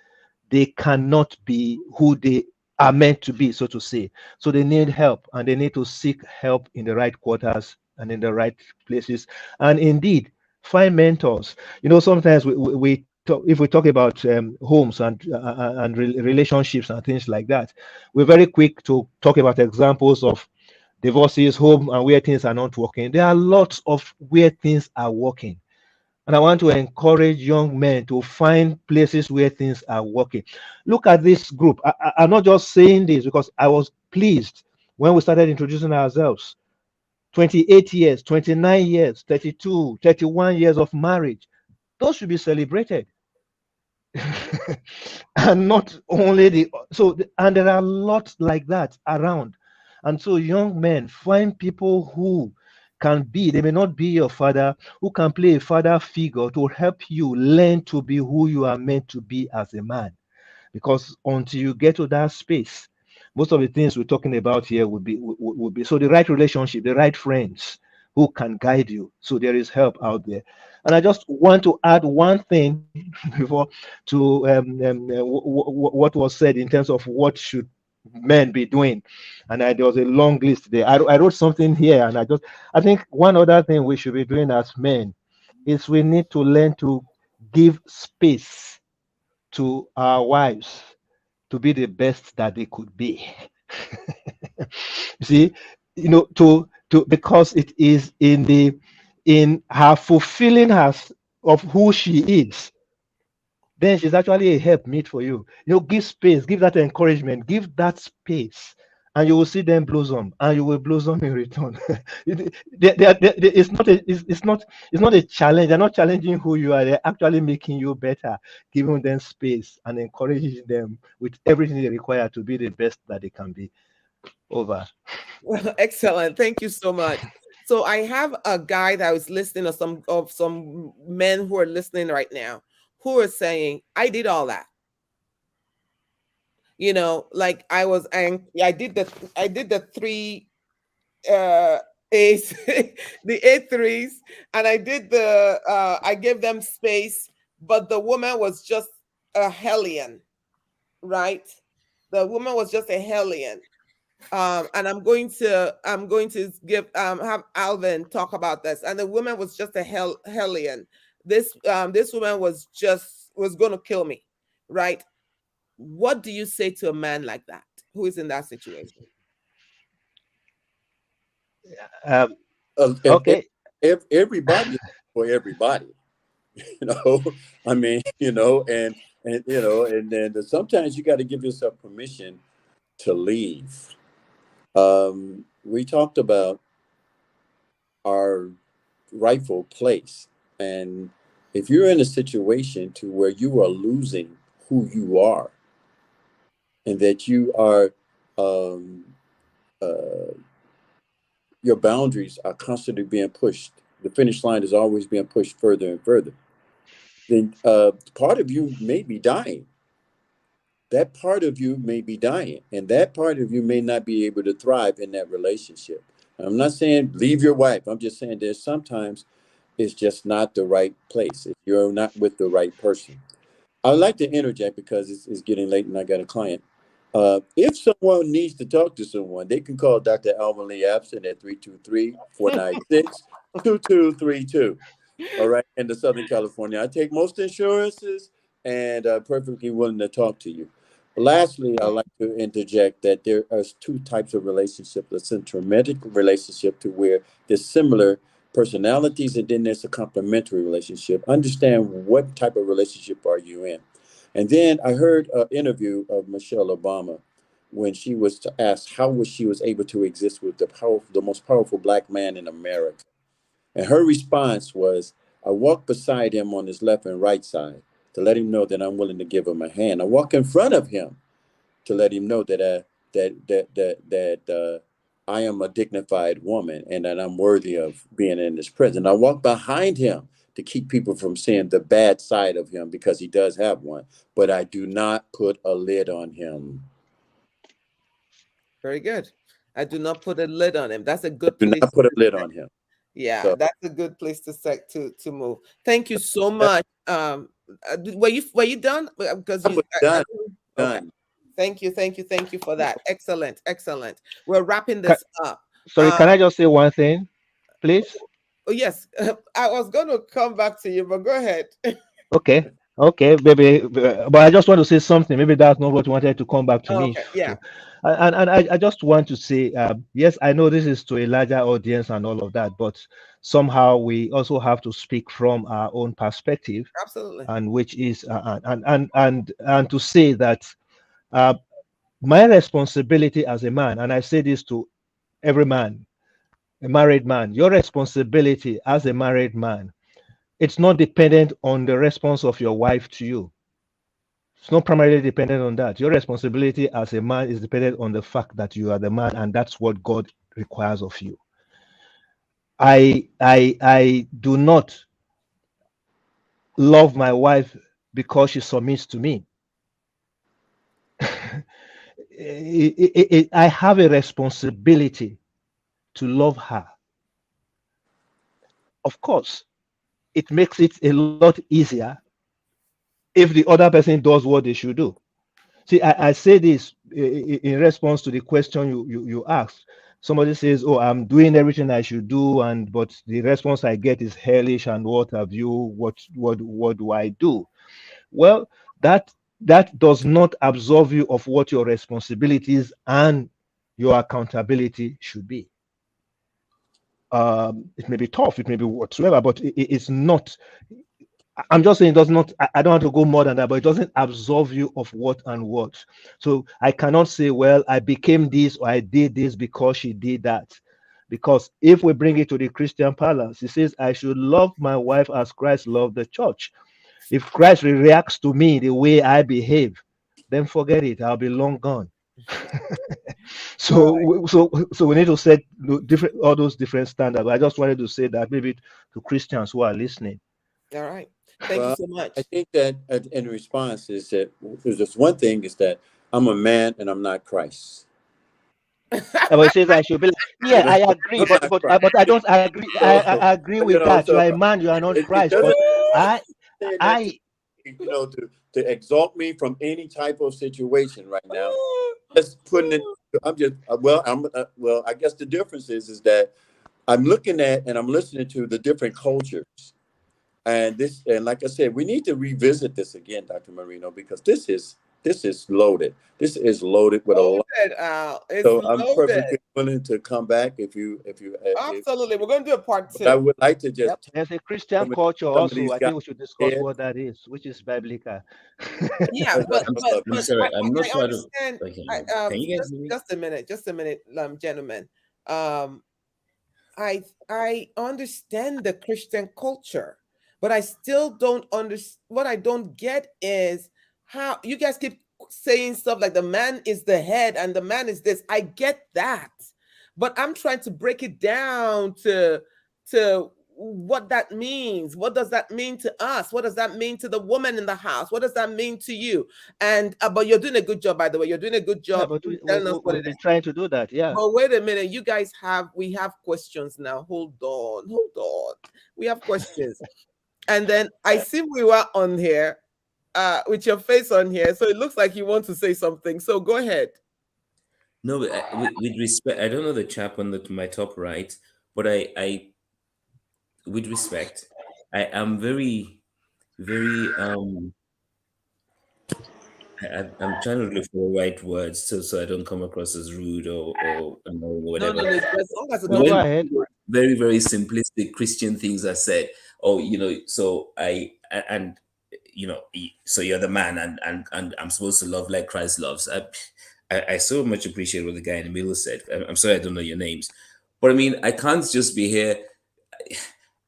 they cannot be who they are meant to be, so to say. So they need help, and they need to seek help in the right quarters and in the right places, and indeed find mentors. Sometimes we talk, if we talk about homes and relationships and things like that, we're very quick to talk about examples of divorces, home, and where things are not working. There are lots of where things are working. And I want to encourage young men to find places where things are working. Look at this group. I'm not just saying this because I was pleased when we started introducing ourselves. 28 years, 29 years, 32, 31 years of marriage. Those should be celebrated. And not only and there are lots like that around. And so young men, find people who they may not be your father, who can play a father figure to help you learn to be who you are meant to be as a man. Because until you get to that space, most of the things we're talking about here would be so the right relationship, the right friends who can guide you. So there is help out there. And I just want to add one thing before to what was said in terms of what should men be doing. And there was a long list there. I wrote something here, and I think one other thing we should be doing as men is we need to learn to give space to our wives to be the best that they could be. You see, to because it is in her fulfilling her of who she is, then she's actually a help meet for you. Give space, give that encouragement, give that space, and you will see them blossom, and you will blossom in return. It's not a challenge. They're not challenging who you are. They're actually making you better, giving them space and encouraging them with everything they require to be the best that they can be. Over. Well, excellent. Thank you so much. So I have a guy that was listening, or some men who are listening right now, who are saying, I did all that. Like I did the three A's, the A3s, and I gave them space, but the woman was just a hellion, right? The woman was just a hellion. And I'm going to give have Alvin talk about this. And the woman was just a hellion. This woman was going to kill me, right? What do you say to a man like that who is in that situation? Um, Uh, okay. everybody is for everybody, I mean, and then sometimes you got to give yourself permission to leave. We talked about our rightful place, and if you're in a situation to where you are losing who you are, and that you are um, uh, your boundaries are constantly being pushed, the finish line is always being pushed further and further, then part of you may be dying. That part of you may be dying, and that part of you may not be able to thrive in that relationship. I'm not saying leave your wife. I'm just saying there's sometimes it's just not the right place. If you're not with the right person. I would like to interject because it's getting late and I got a client. If someone needs to talk to someone, they can call Dr. Alvin Lee Abson at 323-496-2232. All right, in the Southern California. I take most insurances and perfectly willing to talk to you. Lastly, I'd like to interject that there are two types of relationship. The symptomatic relationship to where there's similar personalities, and then there's a complementary relationship. Understand what type of relationship are you in. And then I heard an interview of Michelle Obama when she was asked how was she was able to exist with the most powerful black man in America. And her response was, I walk beside him on his left and right side to let him know that I'm willing to give him a hand. I walk in front of him to let him know that I am a dignified woman and that I'm worthy of being in his presence. I walk behind him to keep people from seeing the bad side of him because he does have one, but I do not put a lid on him. Very good. I do not put a lid on him. That's a good Do place. not put a lid on him. Yeah, So, that's a good place to move. Thank you so much. Were you done? Because I'm you done. okay. Done. Thank you for that. Excellent, excellent. We're wrapping Ca- this up. Sorry, can I just say one thing, please? Oh, yes, I was going to come back to you, but go ahead. Okay, okay, maybe, but I just want to say something. Maybe that's not what you wanted to come back to me Okay, yeah, to. And I just want to say, yes, I know this is to a larger audience and all of that, but somehow we also have to speak from our own perspective, absolutely. and which is, and to say that uh, my responsibility as a man, and I say this to every man, a married man, your responsibility as a married man, it's not dependent on the response of your wife to you. It's not primarily dependent on that. Your responsibility as a man is dependent on the fact that you are the man, and that's what God requires of you. I do not love my wife because she submits to me. I have a responsibility to love her. Of course, it makes it a lot easier if the other person does what they should do. See, I say this in response to the question you asked. Somebody says, "Oh, I'm doing everything I should do," and but the response I get is hellish, and what have you? What do I do? Well, that does not absolve you of what your responsibilities and your accountability should be. It may be tough, it may be whatsoever, but it's not. I'm just saying it does not, I don't want to go more than that, but it doesn't absolve you of what and what. So I cannot say, well, I became this or I did this because she did that. Because if we bring it to the Christian parlance, he says, I should love my wife as Christ loved the church. If Christ reacts to me the way I behave, then forget it. I'll be long gone. So we need to set different all those different standards. I just wanted to say that maybe to Christians who are listening. All right. Thank you Well, so much. I think that in response is that there's just one thing is that I'm a man and I'm not Christ. But it says I should be like, yeah, You know, I agree, I'm but not Christ. I don't agree. So, I agree with you know, that. You so are a man, you are not it Christ. doesn't But I saying that I to exalt me from any type of situation right now. Just putting it. I'm just well. I guess the difference is that I'm looking at and I'm listening to the different cultures. And like I said, we need to revisit this again, Dr. Merino, because this is loaded. This is loaded with a lot. Loaded, Al. It's So I'm loaded. perfectly willing to come back if Absolutely. We're going to do a part but I two. would like to yep, just there's a Christian some of, culture some of also. these I guys think we should discuss here. what that is, which is biblical. Yeah, That's but what but I love. I'm but sorry. I'm not I sure. understand. Okay. I Can you guys hear me? just a minute, gentlemen. Um, I understand the Christian culture, but I still don't understand. What I don't get is how you guys keep saying stuff like the man is the head and the man is this. I get that, but I'm trying to break it down to what that means. What does that mean to us? What does that mean to the woman in the house? What does that mean to you? And but you're doing a good job, by the way. You're doing a good Yeah, job but in telling us what we've it is. been trying to do that. Yeah. But wait a minute, you guys we have questions now. Hold on. We have questions. And then I see we were on here with your face on here. So it looks like you want to say something. So go ahead. No, but with respect, I don't know the chap on my top right, but with respect, I am very, very I'm trying to look for the right words so I don't come across as rude or No, whatever. no. As long as it No, go doesn't. When ahead. very, very simplistic Christian things are said, oh, so and so you're the man and I'm supposed to love like Christ loves. I so much appreciate what the guy in the middle said. I'm sorry I don't know your names, but I mean I can't just be here.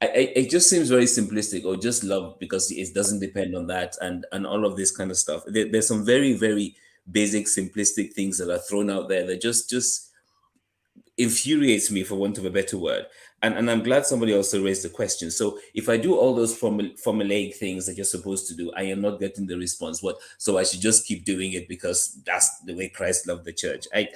It just seems very simplistic, or just love because it doesn't depend on that and all of this kind of stuff. There's some very, very basic simplistic things that are thrown out there that just infuriates me, for want of a better word. And I'm glad somebody also raised the question. So if I do all those formulaic things that you're supposed to do, I am not getting the response. What? So I should just keep doing it because that's the way Christ loved the church. I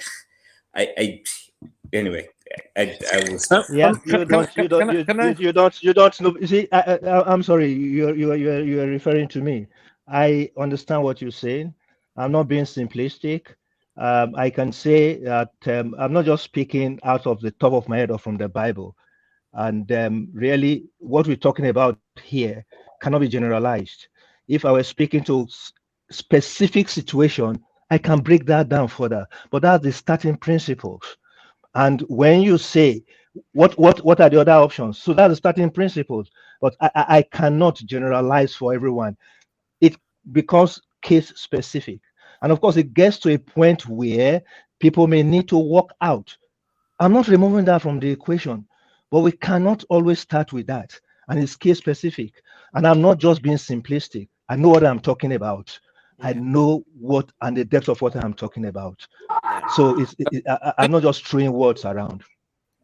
anyway, I will stop. Yeah, Can I? you don't know. You see, I'm sorry, you are referring to me. I understand what you're saying. I'm not being simplistic. I can say that I'm not just speaking out of the top of my head or from the Bible. And really, what we're talking about here cannot be generalized. If I were speaking to specific situation, I can break that down further. But that's the starting principles. And when you say what are the other options, so that's the starting principles. But I cannot generalize for everyone. It becomes case specific, and of course, it gets to a point where people may need to work out. I'm not removing that from the equation, but we cannot always start with that. And it's case specific. And I'm not just being simplistic. I know what I'm talking about. I Yeah. know what and the depth of what I'm talking about. Yeah. So I'm not just throwing words around.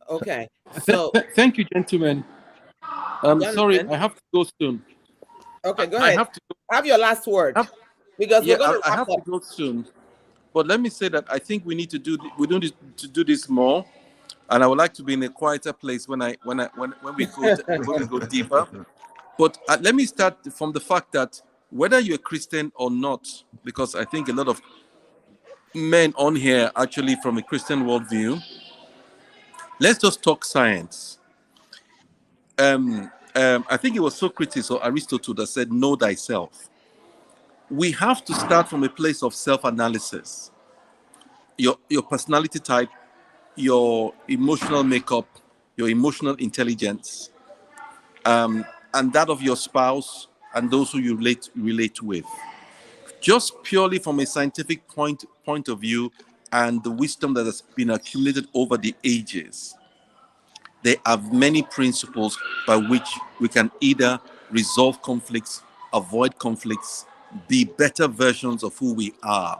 Okay. So, Thank you, gentlemen. Sorry, Jonathan. I have to go soon. Okay, go I ahead. have to go. Have your last word because we're Yeah, going to I wrap have to up. go soon. But let me say that I think we need to we don't need to do this more, and I would like to be in a quieter place when we go when we go deeper. But let me start from the fact that whether you're a Christian or not, because I think a lot of men on here actually from a Christian worldview. Let's just talk science. I think it was Socrates or Aristotle that said, "Know thyself." We have to start from a place of self-analysis. Your personality type, your emotional makeup, your emotional intelligence, and that of your spouse and those who you relate with. Just purely from a scientific point of view and the wisdom that has been accumulated over the ages, there are many principles by which we can either resolve conflicts, avoid conflicts, be better versions of who we are.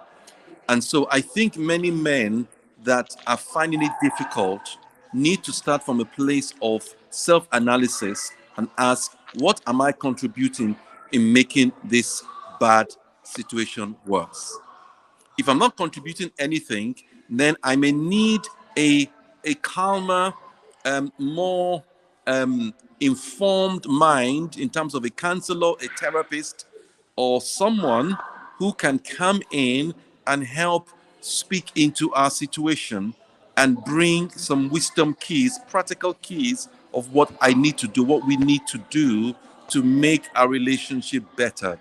And so I think many men that are finding it difficult need to start from a place of self analysis and ask, what am I contributing in making this bad situation worse? If I'm not contributing anything, then I may need a, a calmer, more informed mind in terms of a counselor, a therapist, or someone who can come in and help speak into our situation and bring some wisdom keys, practical keys of what I need to do, what we need to do to make our relationship better.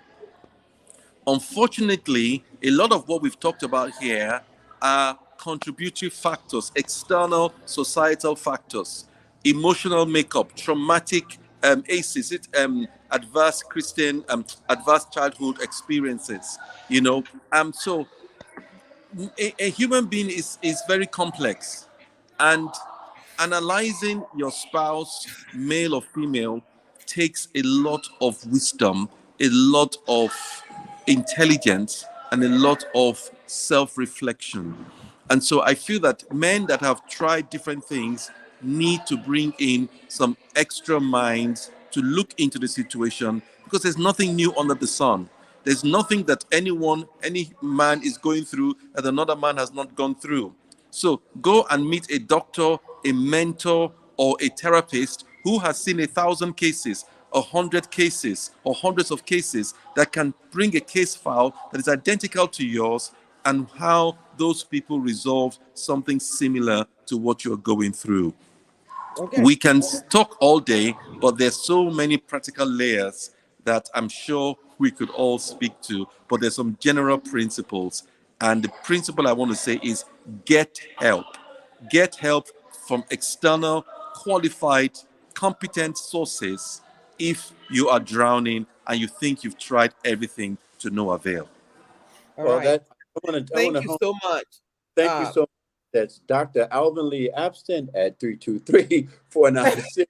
Unfortunately, a lot of what we've talked about here are contributory factors, external societal factors, emotional makeup, traumatic ACEs, adverse adverse childhood experiences. So a human being is very complex, and analyzing your spouse, male or female, takes a lot of wisdom, a lot of intelligence, and a lot of self reflection. And so I feel that men that have tried different things need to bring in some extra minds to look into the situation, because there's nothing new under the sun. There's nothing that any man is going through that another man has not gone through. So go and meet a doctor, a mentor, or a therapist who has seen 1,000 cases, 100 cases, or hundreds of cases, that can bring a case file that is identical to yours, and how those people resolve something similar to what you're going through. Okay. We can talk all day, but there's so many practical layers that I'm sure we could all speak to, but there's some general principles. And the principle I want to say is get help. Get help from external, qualified, competent sources if you are drowning and you think you've tried everything to no avail. All Well, right. that I want Thank you to so much. thank you so much. That's Dr. Alvin Lee Abston at 323-496. See,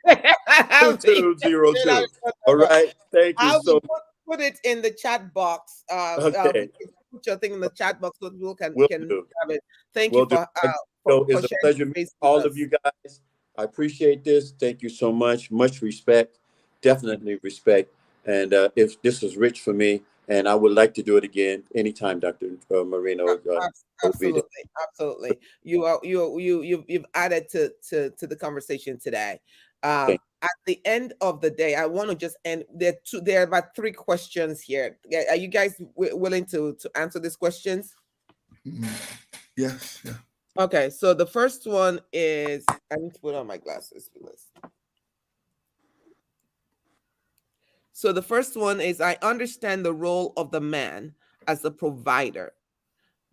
2202. All right. Thank you I so will much. put it in the chat box. Okay. Put your thing in the chat box so people can Will can do. have it. Thank you Will do. So for it's a sharing pleasure meeting space with all us. of you guys. I appreciate this. Thank you so much. Much respect. Definitely respect. And if this was rich for me, and I would like to do it again anytime, Dr. Marino. Will be there. Absolutely. You've added to the conversation today. Thank At the end of the day, I want to just end. There are about 3 questions here. Are you guys willing to answer these questions? Yes, yeah. Okay, so the first one is, I need to put on my glasses for this. So the first one is, I understand the role of the man as a provider,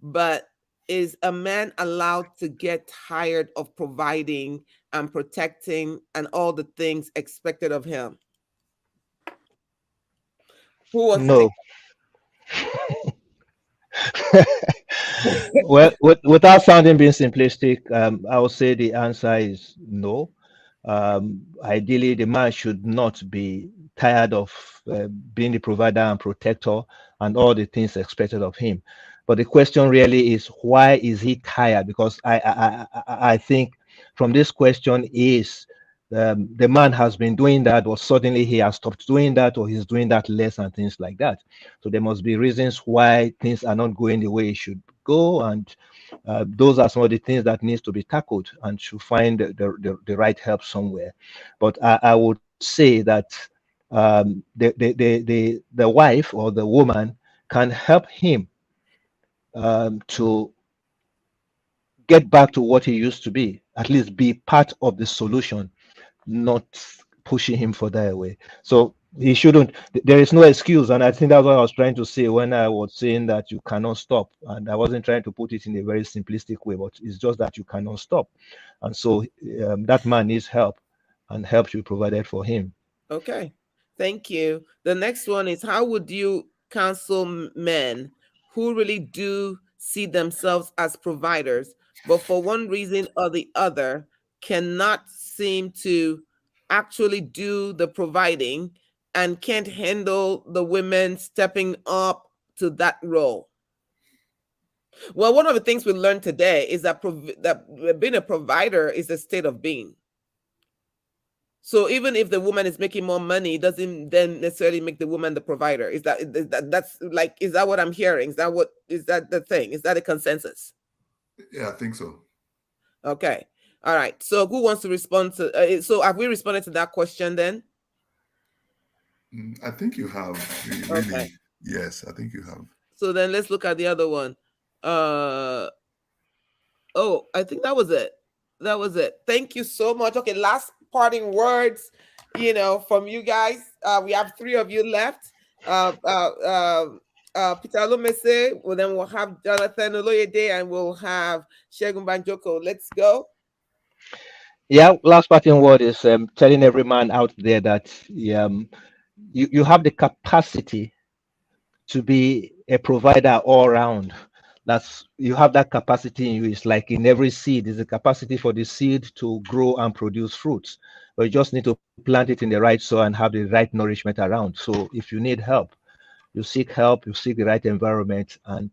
but is a man allowed to get tired of providing and protecting and all the things expected of him? Who wants to No. take? Well, without sounding being simplistic, I would say the answer is no. Ideally, the man should not be tired of being the provider and protector and all the things expected of him. But the question really is, why is he tired? Because I think from this question is, the man has been doing that, or suddenly he has stopped doing that, or he's doing that less, and things like that. So there must be reasons why things are not going the way it should go, and those are some of the things that needs to be tackled, and to find the right help somewhere. But I would say that the wife or the woman can help him to get back to what he used to be, at least be part of the solution, not pushing him further away. So he shouldn't, there is no excuse. And I think that's what I was trying to say when I was saying that you cannot stop. And I wasn't trying to put it in a very simplistic way, but it's just that you cannot stop. And so that man needs help, and help should be provided for him. Okay, thank you. The next one is, how would you counsel men who really do see themselves as providers, but for one reason or the other cannot seem to actually do the providing and can't handle the women stepping up to that role? Well, one of the things we learned today is that that being a provider is a state of being. So even if the woman is making more money, it doesn't then necessarily make the woman the provider. Is that what I'm hearing? Is that the thing? Is that a consensus? Yeah, I think so. Okay. All right. So who wants to respond to? So have we responded to that question then? I think you have. Really, Okay. yes, I think you have. So then let's look at the other one. Oh, I think that was it. That was it. Thank you so much. Okay, last parting words, from you guys. We have 3 of you left. Peter Alumese, well, then we'll have Jonathan Oloyede, and we'll have Shegun Banjoko. Let's go. Yeah, last parting word is telling every man out there that you have the capacity to be a provider all around. That's, you have that capacity in you. It's like in every seed, there's a capacity for the seed to grow and produce fruits. But you just need to plant it in the right soil and have the right nourishment around. So if you need help, you seek the right environment, and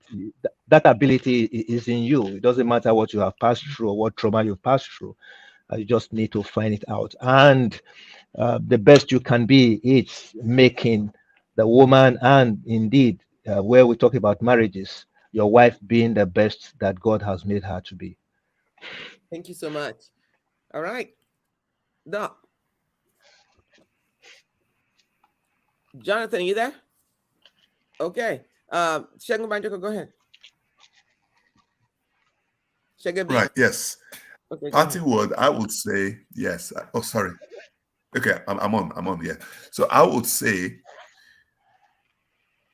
that ability is in you. It doesn't matter what you have passed through or what trauma you've passed through. You just need to find it out. And the best you can be is making the woman, and indeed, where we talk about marriages, your wife being the best that God has made her to be. Thank you so much. All right. Doc. Jonathan, you there? Okay. Shegun Banjoko, go ahead. Shegun Right. Yes. Okay, go Parting ahead. word, I would say yes. Oh, sorry. Okay, I'm on. I'm on. Yeah. So I would say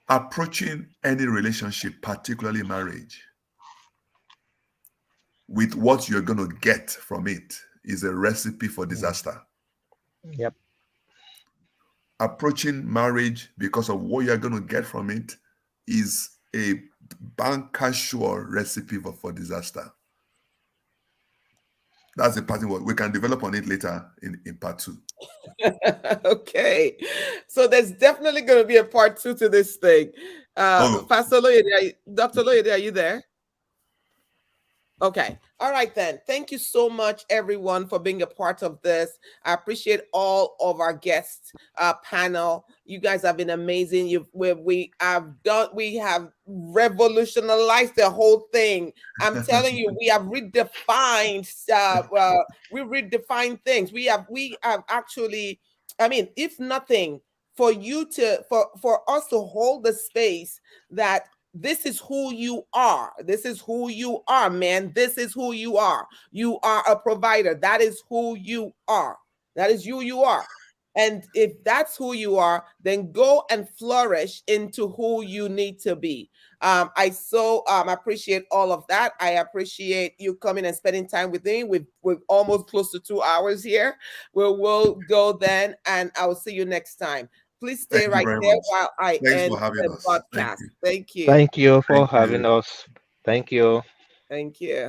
approaching any relationship, particularly marriage, with what you're going to get from it is a recipe for disaster. Yep. Approaching marriage because of what you're going to get from it is a banker sure recipe for disaster. That's the parting word. We can develop on it later in part 2. Okay. So there's definitely going to be a part 2 to this thing. Pastor Loyede, Dr. Loyede, are you there? Okay. All right, then. Thank you so much, everyone, for being a part of this. I appreciate all of our guests panel. You guys have been amazing. We have revolutionized the whole thing. I'm telling you, we have redefined. We redefined things. We have actually. I mean, if nothing, for us to hold the space that this is who you are. This is who you are, man. This is who you are. You are a provider. That is who you are. That is you are. And if that's who you are, then go and flourish into who you need to be. I so appreciate all of that. I appreciate you coming and spending time with me. We're almost close to 2 hours here. We'll go then, and I will see you next time. Please stay Thank you right very there much. while I Thanks end for having the us. Thank podcast. you. Thank you. Thank you for Thank having you. us. Thank you. Thank you.